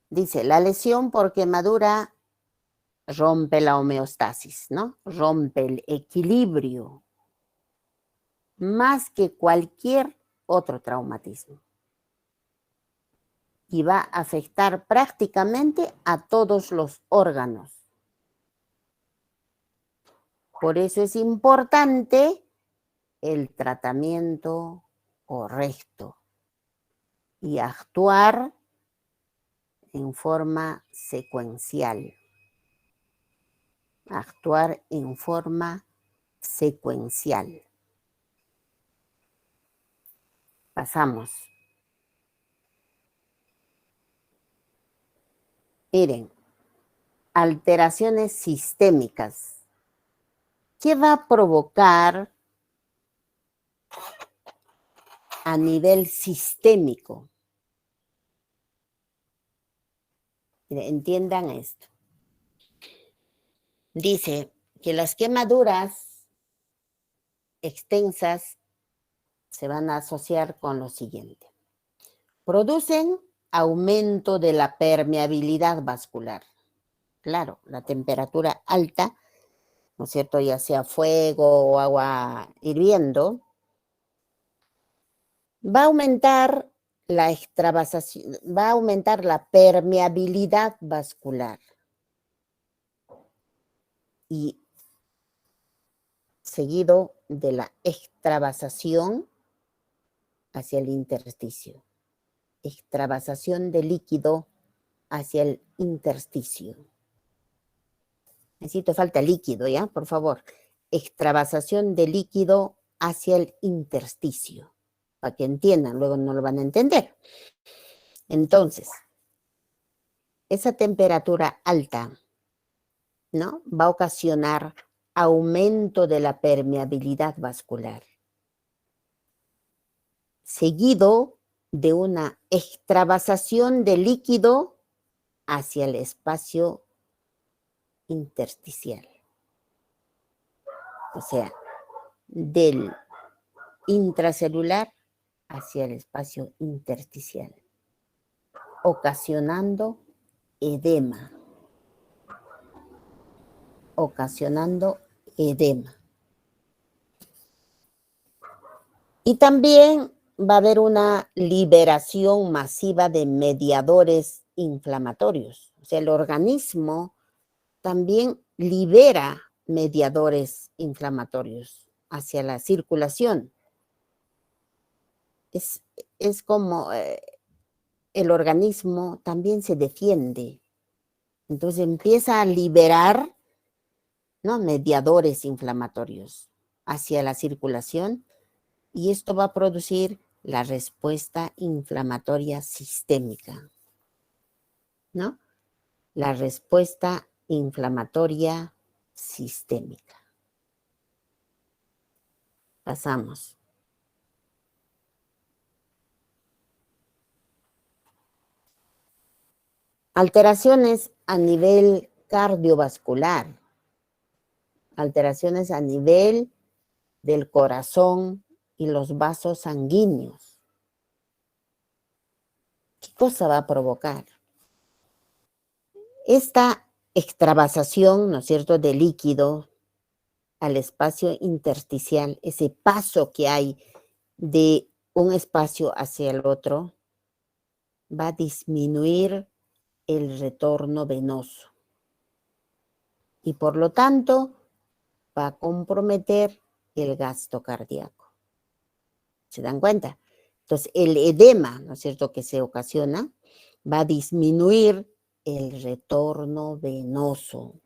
S1: Dice, la lesión por quemadura rompe la homeostasis, ¿no? Rompe el equilibrio más que cualquier otro traumatismo. Y va a afectar prácticamente a todos los órganos. Por eso es importante el tratamiento correcto y actuar en forma secuencial. Actuar en forma secuencial. Pasamos. Miren, alteraciones sistémicas. ¿Qué va a provocar a nivel sistémico? Miren, entiendan esto. Dice que las quemaduras extensas se van a asociar con lo siguiente. Producen aumento de la permeabilidad vascular. Claro, la temperatura alta, ¿no es cierto? Ya sea fuego o agua hirviendo, va a aumentar la extravasación, va a aumentar la permeabilidad vascular. Y seguido de la extravasación hacia el intersticio. Extravasación de líquido hacia el intersticio. Necesito falta líquido, ¿ya? Por favor. Extravasación de líquido hacia el intersticio. Para que entiendan, luego no lo van a entender. Entonces, esa temperatura alta, ¿no? Va a ocasionar aumento de la permeabilidad vascular. Seguido de una extravasación de líquido hacia el espacio intersticial. O sea, del intracelular hacia el espacio intersticial, ocasionando edema. Ocasionando edema. Y también va a haber una liberación masiva de mediadores inflamatorios. O sea, el organismo también libera mediadores inflamatorios hacia la circulación. Es como el organismo también se defiende. Entonces empieza a liberar, ¿no?, mediadores inflamatorios hacia la circulación y esto va a producir la respuesta inflamatoria sistémica, ¿no? La respuesta inflamatoria sistémica. Pasamos. Alteraciones a nivel cardiovascular. Alteraciones a nivel del corazón y los vasos sanguíneos. ¿Qué cosa va a provocar? Esta extravasación, ¿no es cierto?, de líquido al espacio intersticial, ese paso que hay de un espacio hacia el otro, va a disminuir el retorno venoso y por lo tanto va a comprometer el gasto cardíaco. ¿Se dan cuenta? Entonces, el edema, ¿no es cierto?, que se ocasiona, va a disminuir el retorno venoso.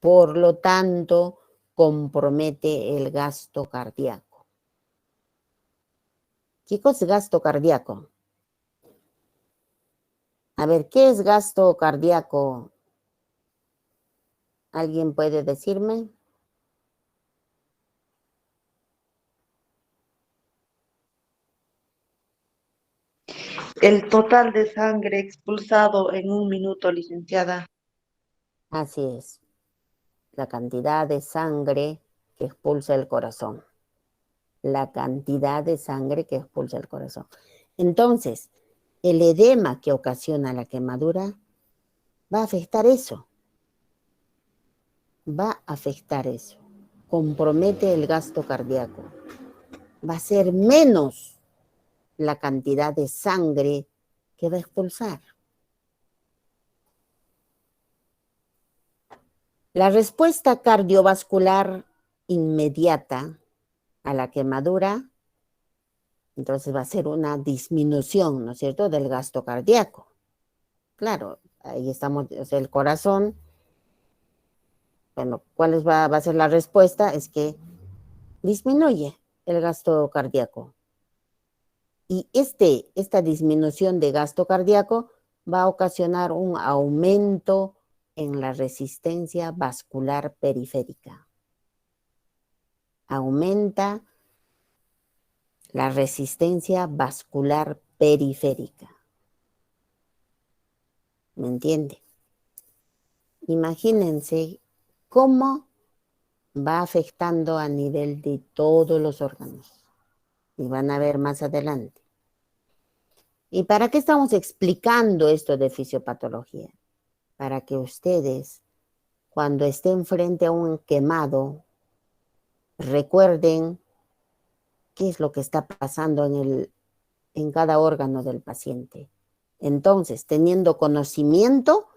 S1: Por lo tanto, compromete el gasto cardíaco. Chicos, gasto cardíaco. A ver, ¿qué es gasto cardíaco? ¿Alguien puede decirme?
S14: El total de sangre expulsado en un minuto, licenciada.
S1: Así es. La cantidad de sangre que expulsa el corazón. La cantidad de sangre que expulsa el corazón. Entonces, el edema que ocasiona la quemadura va a afectar eso. Va a afectar eso. Compromete el gasto cardíaco. Va a ser menos la cantidad de sangre que va a expulsar. La respuesta cardiovascular inmediata a la quemadura, entonces va a ser una disminución, ¿no es cierto?, del gasto cardíaco. Claro, ahí estamos, o sea, el corazón, bueno, ¿cuál va a ser la respuesta? Es que disminuye el gasto cardíaco. Y esta disminución de gasto cardíaco va a ocasionar un aumento en la resistencia vascular periférica. Aumenta la resistencia vascular periférica. ¿Me entiende? Imagínense cómo va afectando a nivel de todos los órganos. Y van a ver más adelante. ¿Y para qué estamos explicando esto de fisiopatología? Para que ustedes, cuando estén frente a un quemado, recuerden qué es lo que está pasando en cada órgano del paciente. Entonces, teniendo conocimiento,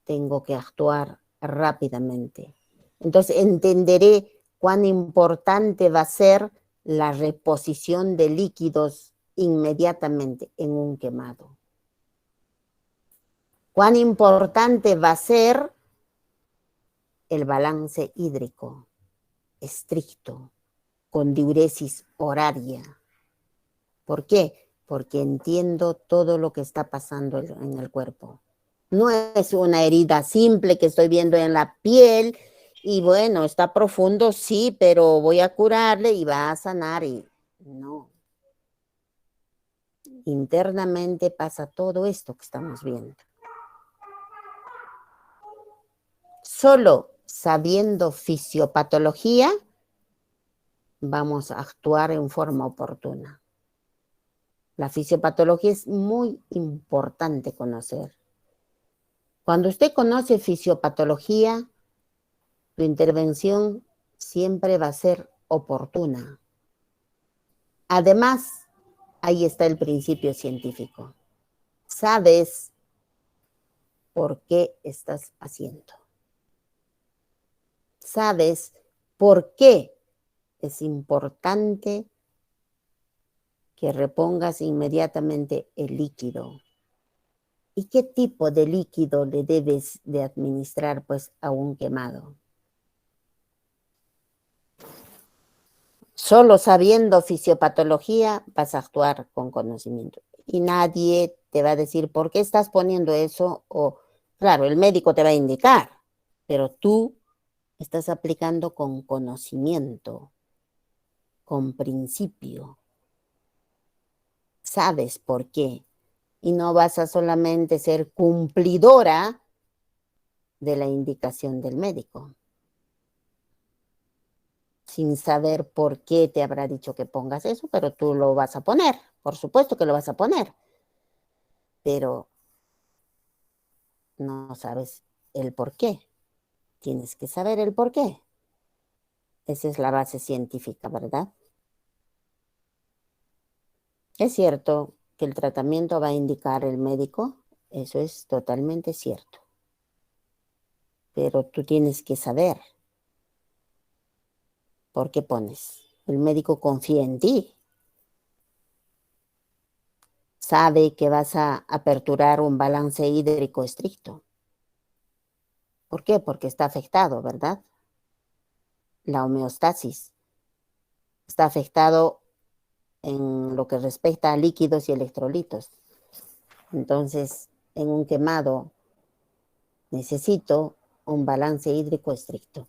S1: tengo que actuar rápidamente. Entonces, entenderé cuán importante va a ser la reposición de líquidos inmediatamente en un quemado. Cuán importante va a ser el balance hídrico estricto, con diuresis horaria. ¿Por qué? Porque entiendo todo lo que está pasando en el cuerpo. No es una herida simple que estoy viendo en la piel y bueno, está profundo, sí, pero voy a curarle y va a sanar. Y no. Internamente pasa todo esto que estamos viendo. Solo sabiendo fisiopatología, vamos a actuar en forma oportuna. La fisiopatología es muy importante conocer. Cuando usted conoce fisiopatología, tu intervención siempre va a ser oportuna. Además, ahí está el principio científico. Sabes por qué estás haciendo. Sabes por qué es importante que repongas inmediatamente el líquido. ¿Y qué tipo de líquido le debes de administrar pues a un quemado? Solo sabiendo fisiopatología vas a actuar con conocimiento. Y nadie te va a decir por qué estás poniendo eso. O, claro, el médico te va a indicar, pero tú estás aplicando con conocimiento, con principio. Sabes por qué. Y no vas a solamente ser cumplidora de la indicación del médico, sin saber por qué te habrá dicho que pongas eso, pero tú lo vas a poner. Por supuesto que lo vas a poner. Pero no sabes el por qué. Tienes que saber el por qué. Esa es la base científica, ¿verdad? Es cierto que el tratamiento va a indicar el médico, eso es totalmente cierto. Pero tú tienes que saber por qué pones. El médico confía en ti. Sabe que vas a aperturar un balance hídrico estricto. ¿Por qué? Porque está afectado, ¿verdad? La homeostasis. Está afectado en lo que respecta a líquidos y electrolitos. Entonces, en un quemado necesito un balance hídrico estricto.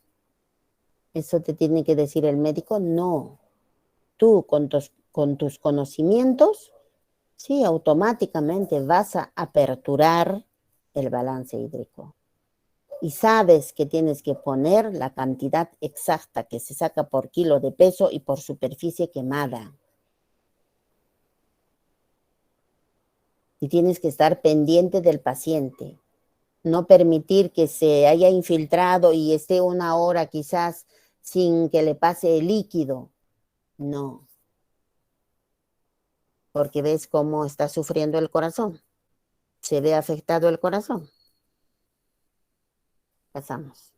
S1: ¿Eso te tiene que decir el médico? No. Tú con tus conocimientos, sí, automáticamente vas a aperturar el balance hídrico. Y sabes que tienes que poner la cantidad exacta que se saca por kilo de peso y por superficie quemada. Y tienes que estar pendiente del paciente. No permitir que se haya infiltrado y esté una hora quizás sin que le pase el líquido. No. Porque ves cómo está sufriendo el corazón. Se ve afectado el corazón. Pasamos.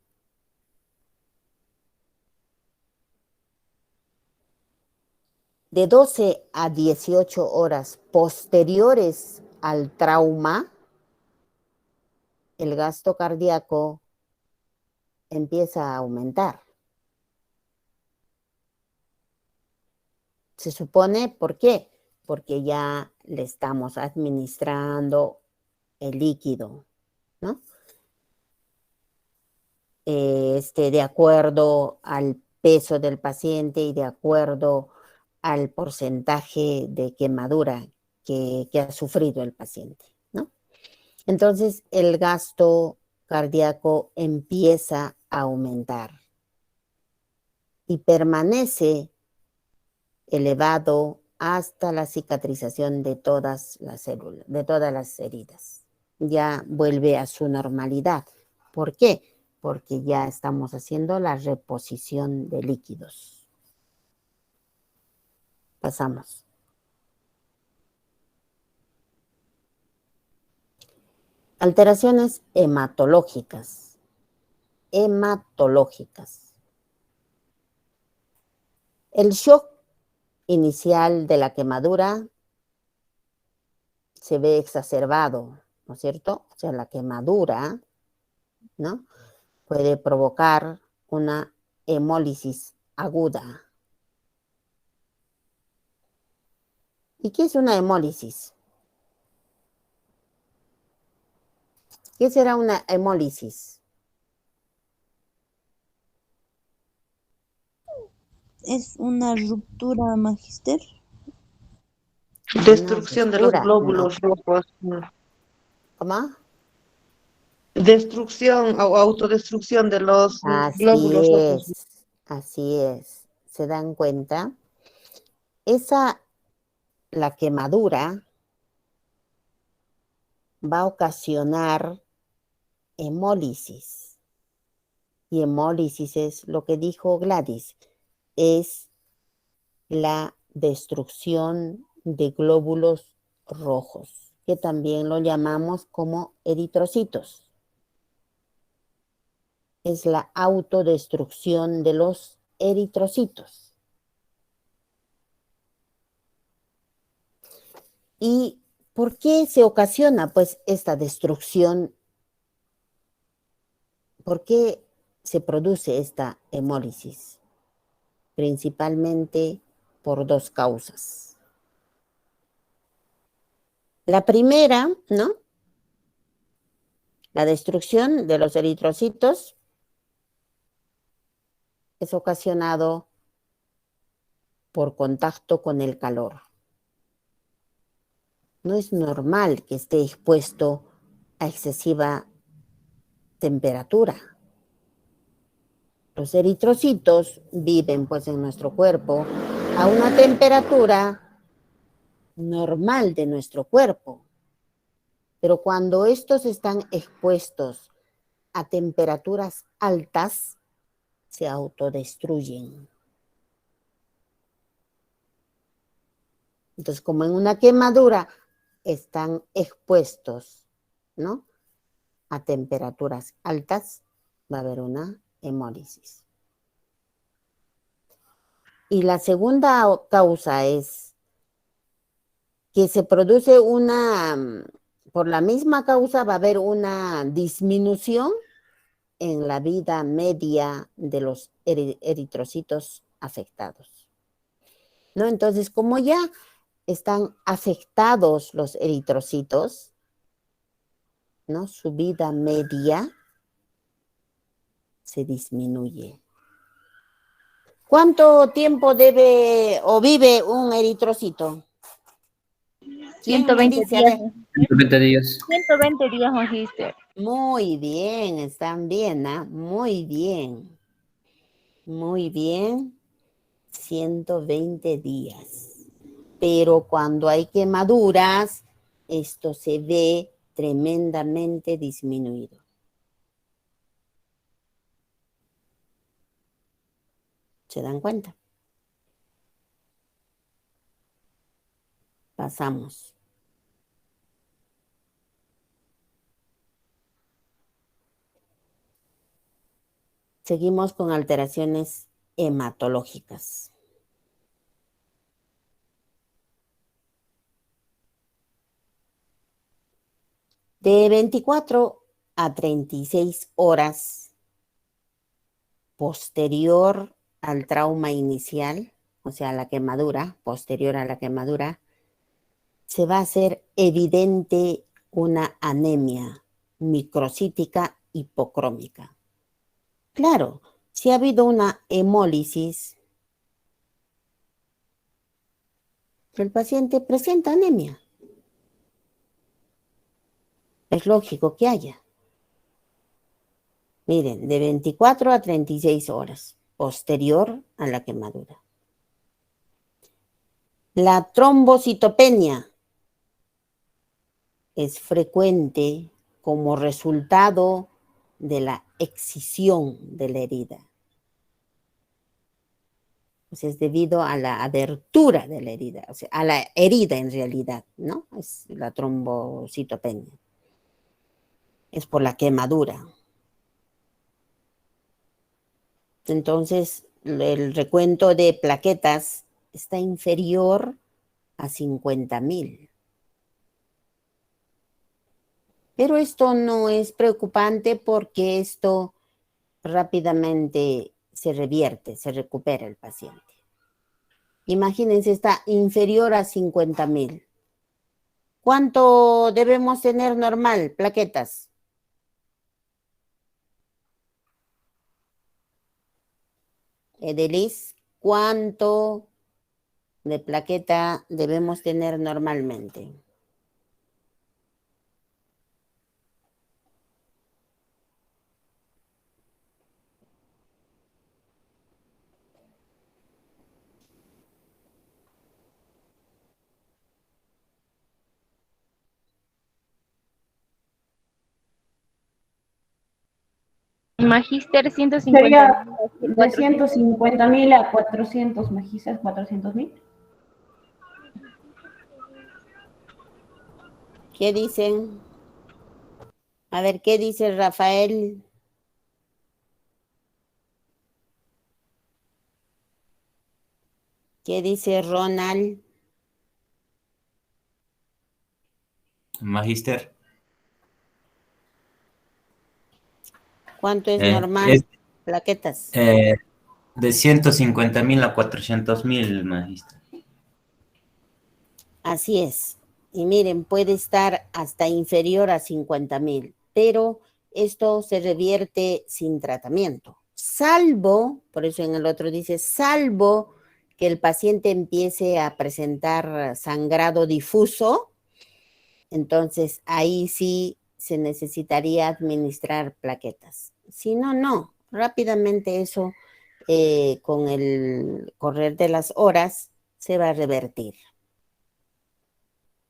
S1: De 12 a 18 horas posteriores al trauma, el gasto cardíaco empieza a aumentar. Se supone, ¿por qué? Porque ya le estamos administrando el líquido, ¿no? De acuerdo al peso del paciente y de acuerdo al porcentaje de quemadura que ha sufrido el paciente, ¿no? Entonces, el gasto cardíaco empieza a aumentar y permanece elevado hasta la cicatrización de todas las células, de todas las heridas. Ya vuelve a su normalidad. ¿Por qué? Porque ya estamos haciendo la reposición de líquidos. Pasamos. Alteraciones hematológicas. Hematológicas. El shock inicial de la quemadura se ve exacerbado, ¿no es cierto? O sea, la quemadura, ¿no?, puede provocar una hemólisis aguda. ¿Y qué es una hemólisis? ¿Qué será una hemólisis?
S6: Es una ruptura, magister.
S14: Destrucción de los
S1: Ruptura,
S14: glóbulos rojos.
S1: ¿Cómo?
S14: Destrucción o autodestrucción de los glóbulos rojos.
S1: Así es. ¿Se dan cuenta? La quemadura va a ocasionar hemólisis. Y hemólisis es lo que dijo Gladys, es la destrucción de glóbulos rojos, que también lo llamamos como eritrocitos. Es la autodestrucción de los eritrocitos. ¿Y por qué se ocasiona, pues, esta destrucción? ¿Por qué se produce esta hemólisis? Principalmente por dos causas. La primera, ¿no?, la destrucción de los eritrocitos es ocasionado por contacto con el calor. No es normal que esté expuesto a excesiva temperatura. Los eritrocitos viven, pues, en nuestro cuerpo a una temperatura normal de nuestro cuerpo. Pero cuando estos están expuestos a temperaturas altas, se autodestruyen. Entonces, como en una quemadura están expuestos, ¿no?, a temperaturas altas, va a haber una hemólisis. Y la segunda causa es que se produce por la misma causa va a haber una disminución en la vida media de los eritrocitos afectados, ¿no? Entonces, como ya están afectados los eritrocitos, ¿no?, su vida media se disminuye. ¿Cuánto tiempo debe o vive un eritrocito? ¿Quién me
S6: 120
S1: dice? A
S6: días.
S1: ver.
S10: 120 días.
S6: 120 días, magíster.
S1: Muy bien, están bien, ¿ah? Muy bien. Muy bien. 120 días. Pero cuando hay quemaduras, esto se ve tremendamente disminuido. ¿Se dan cuenta? Pasamos. Seguimos con alteraciones hematológicas. De 24 a 36 horas posterior al trauma inicial, o sea, la quemadura, posterior a la quemadura, se va a hacer evidente una anemia microcítica hipocrómica. Claro, si ha habido una hemólisis, el paciente presenta anemia. Es lógico que haya. Miren, de 24 a 36 horas, posterior a la quemadura. La trombocitopenia es frecuente como resultado de la excisión de la herida. Pues es debido a la abertura de la herida, o sea, a la herida en realidad, ¿no? Es la trombocitopenia. Es por la quemadura. Entonces, el recuento de plaquetas está inferior a 50,000. Pero esto no es preocupante porque esto rápidamente se revierte, se recupera el paciente. Imagínense, está inferior a 50,000. ¿Cuánto debemos tener normal, plaquetas? Edelis, ¿cuánto de plaqueta debemos tener normalmente?
S6: Magíster,
S5: Sería
S6: 150.
S5: de 150,000 a 400, magíster, 400,000.
S1: ¿Qué dicen? A ver, ¿qué dice Rafael? ¿Qué dice Ronald?
S15: Magíster.
S1: ¿Cuánto es
S15: Eh,
S1: normal?
S15: es-
S1: Plaquetas.
S15: De 150,000 a 400,000, magíster.
S1: Así es. Y miren, puede estar hasta inferior a 50,000, pero esto se revierte sin tratamiento. Salvo, por eso en el otro dice, salvo que el paciente empiece a presentar sangrado difuso, entonces ahí sí se necesitaría administrar plaquetas. Si no, no. Rápidamente eso, con el correr de las horas, se va a revertir.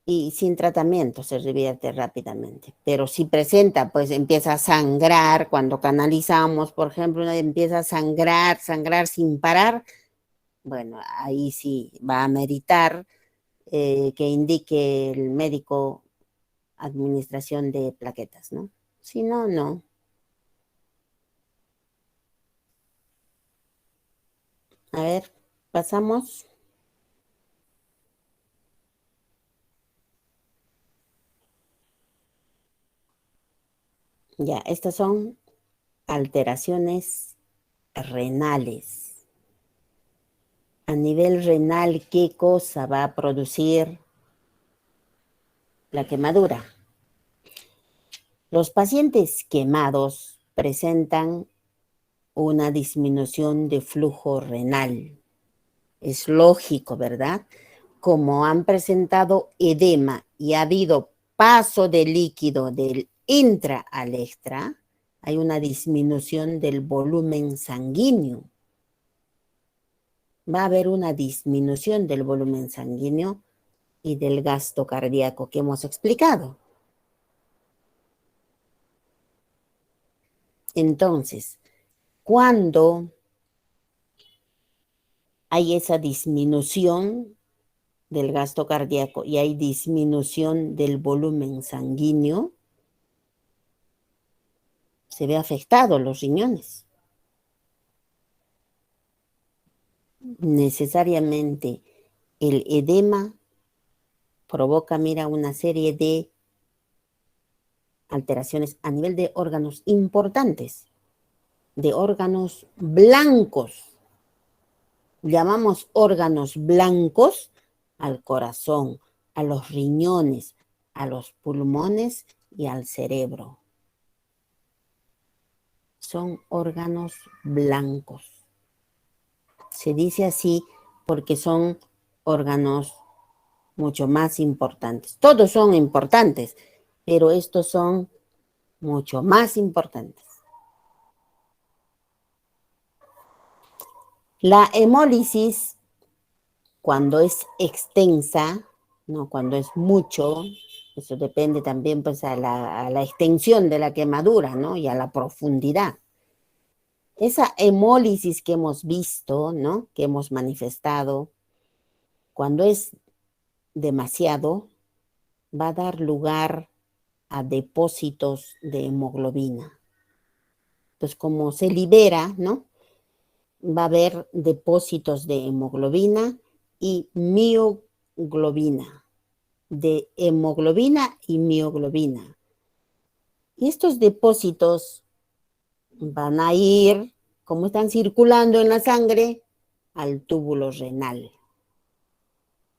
S1: Y sin tratamiento se revierte rápidamente. Pero si presenta, pues empieza a sangrar, cuando canalizamos, por ejemplo, empieza a sangrar sin parar, bueno, ahí sí va a meritar que indique el médico administración de plaquetas, ¿no? Si no, no. A ver, pasamos. Ya, estas son alteraciones renales. A nivel renal, ¿qué cosa va a producir la quemadura? Los pacientes quemados presentan una disminución de flujo renal. Es lógico, ¿verdad? Como han presentado edema y ha habido paso de líquido del intra al extra, hay una disminución del volumen sanguíneo. Va a haber una disminución del volumen sanguíneo y del gasto cardíaco que hemos explicado. Entonces, cuando hay esa disminución del gasto cardíaco y hay disminución del volumen sanguíneo, se ve afectado los riñones. Necesariamente el edema provoca, mira, una serie de alteraciones a nivel de órganos importantes, de órganos blancos. Llamamos órganos blancos al corazón, a los riñones, a los pulmones y al cerebro. Son órganos blancos. Se dice así porque son órganos mucho más importantes. Todos son importantes, pero estos son mucho más importantes. La hemólisis, cuando es extensa, ¿no? Cuando es mucho, eso depende también pues a la extensión de la quemadura, ¿no? Y a la profundidad. Esa hemólisis que hemos visto, ¿no? Que hemos manifestado, cuando es demasiado, va a dar lugar a depósitos de hemoglobina. Entonces, como se libera, ¿no? Va a haber depósitos de hemoglobina y mioglobina, de hemoglobina y mioglobina. Y estos depósitos van a ir, como están circulando en la sangre, al túbulo renal.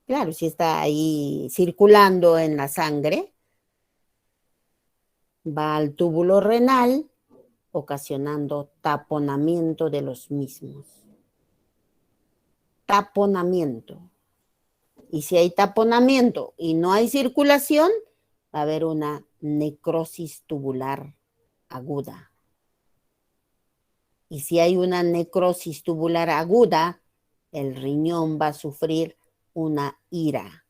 S1: Claro, si está ahí circulando en la sangre, va al túbulo renal, ocasionando taponamiento de los mismos. Taponamiento. Y si hay taponamiento y no hay circulación, va a haber una necrosis tubular aguda. Y si hay una necrosis tubular aguda, el riñón va a sufrir una IRA,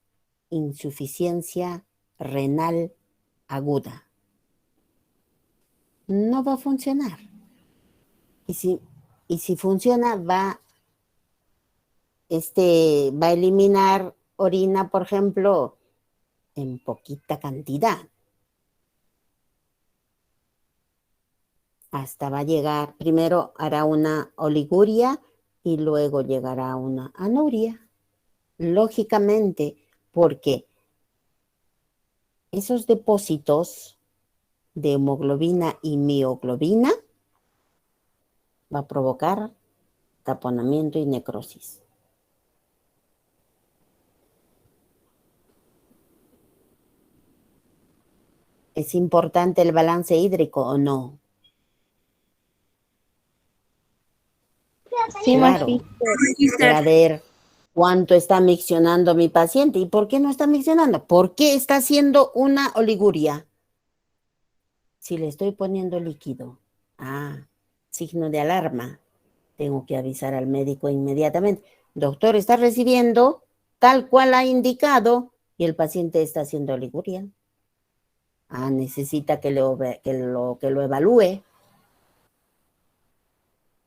S1: insuficiencia renal aguda. No va a funcionar. Y si funciona, va a eliminar orina, por ejemplo, en poquita cantidad. Hasta va a llegar, primero hará una oliguria y luego llegará a una anuria. Lógicamente, porque esos depósitos de hemoglobina y mioglobina va a provocar taponamiento y necrosis. ¿Es importante el balance hídrico o no?
S6: Sí,
S1: claro.
S6: magíster.
S1: Para ver cuánto está miccionando mi paciente. ¿Y por qué no está miccionando? ¿Por qué está haciendo una oliguria? Si le estoy poniendo líquido. Ah, signo de alarma. Tengo que avisar al médico inmediatamente. Doctor, está recibiendo tal cual ha indicado y el paciente está haciendo oliguria. Ah, necesita que lo evalúe.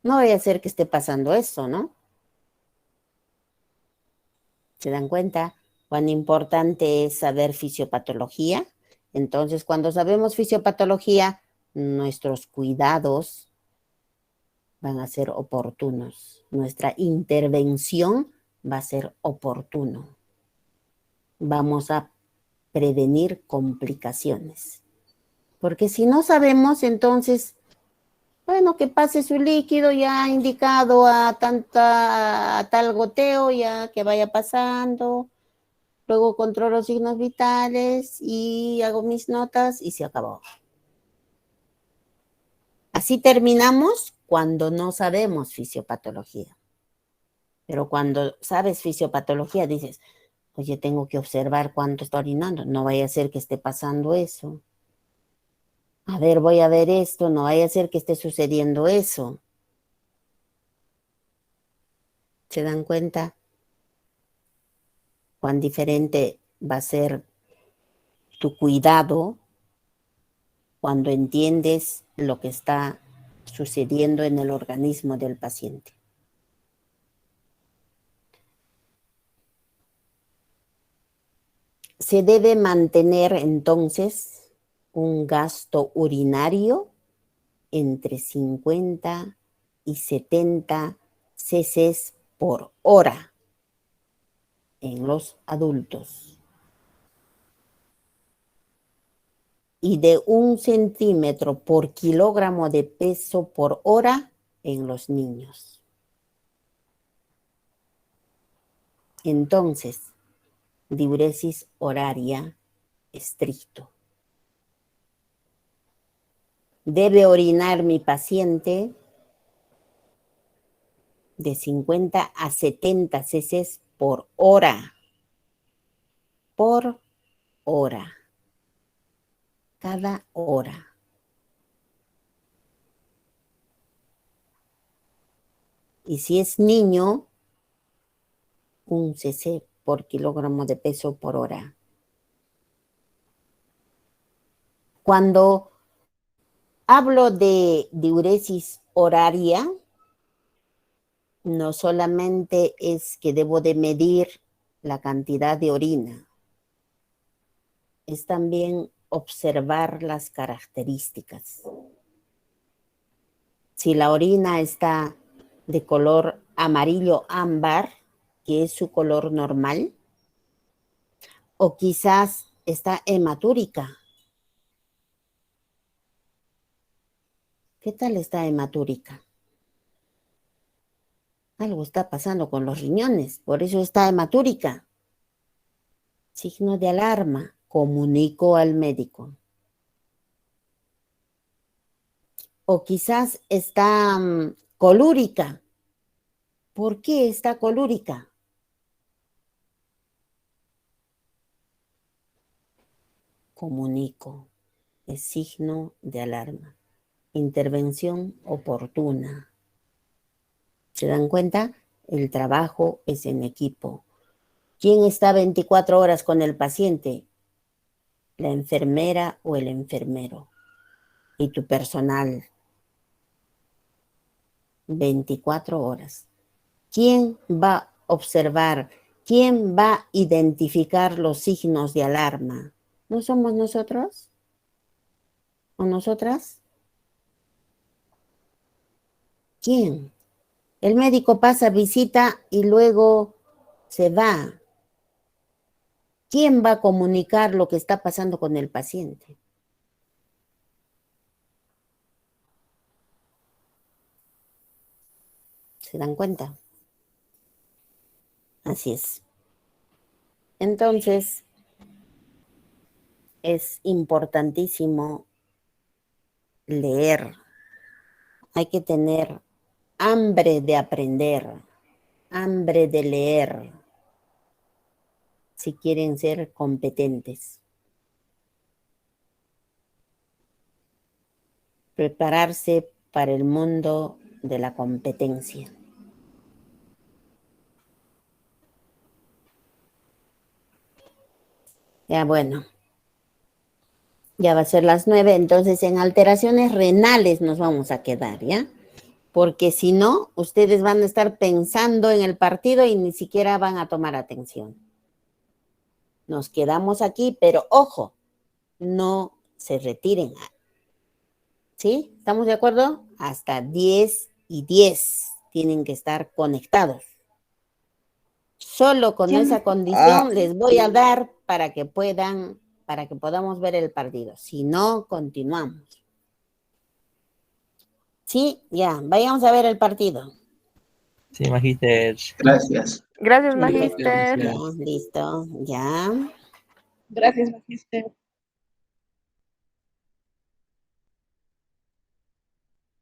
S1: No vaya a ser que esté pasando eso, ¿no? ¿Se dan cuenta? cuán importante es saber fisiopatología. Entonces, cuando sabemos fisiopatología, nuestros cuidados van a ser oportunos. Nuestra intervención va a ser oportuno. Vamos a prevenir complicaciones. Porque si no sabemos, entonces, bueno, que pase su líquido ya indicado a tal goteo, ya que vaya pasando. Luego controlo los signos vitales y hago mis notas y se acabó. Así terminamos cuando no sabemos fisiopatología. Pero cuando sabes fisiopatología dices, oye, tengo que observar cuánto está orinando. No vaya a ser que esté pasando eso. A ver, voy a ver esto. No vaya a ser que esté sucediendo eso. ¿Se dan cuenta cuán diferente va a ser tu cuidado cuando entiendes lo que está sucediendo en el organismo del paciente? Se debe mantener entonces un gasto urinario entre 50 y 70 cc por hora en los adultos y de 1 centímetro por kilogramo de peso por hora en los niños. Entonces, diuresis horaria estricto. Debe orinar mi paciente de 50 a 70 cc por hora. Por hora. Cada hora. Y si es niño, 1 cc por kilogramo de peso por hora. Cuando hablo de diuresis horaria, no solamente es que debo de medir la cantidad de orina, es también observar las características. Si la orina está de color amarillo ámbar, que es su color normal, o quizás está hematúrica. ¿Qué tal está hematúrica? Algo está pasando con los riñones, por eso está hematúrica. Signo de alarma, comunico al médico. O quizás está colúrica. ¿Por qué está colúrica? Comunico, es signo de alarma. Intervención oportuna. ¿Se dan cuenta? El trabajo es en equipo. ¿Quién está 24 horas con el paciente? La enfermera o el enfermero. Y tu personal. 24 horas. ¿Quién va a observar? ¿Quién va a identificar los signos de alarma? ¿No somos nosotros? ¿O nosotras? ¿Quién? El médico pasa visita y luego se va. ¿Quién va a comunicar lo que está pasando con el paciente? ¿Se dan cuenta? Así es. Entonces, es importantísimo leer. Hay que tener hambre de aprender, hambre de leer, si quieren ser competentes. Prepararse para el mundo de la competencia. Ya bueno, ya va a ser las 9, entonces en alteraciones renales nos vamos a quedar, ¿ya? Porque si no, ustedes van a estar pensando en el partido y ni siquiera van a tomar atención. Nos quedamos aquí, pero ojo, no se retiren. ¿Sí? ¿Estamos de acuerdo? Hasta 10 y 10 tienen que estar conectados. Solo con esa condición les voy a dar para que podamos ver el partido. Si no, continuamos. Sí, ya, vayamos a ver el partido.
S7: Sí, magíster.
S8: Gracias.
S6: Gracias,
S1: Ya,
S6: magíster.
S1: listo, ya.
S9: Gracias, magíster.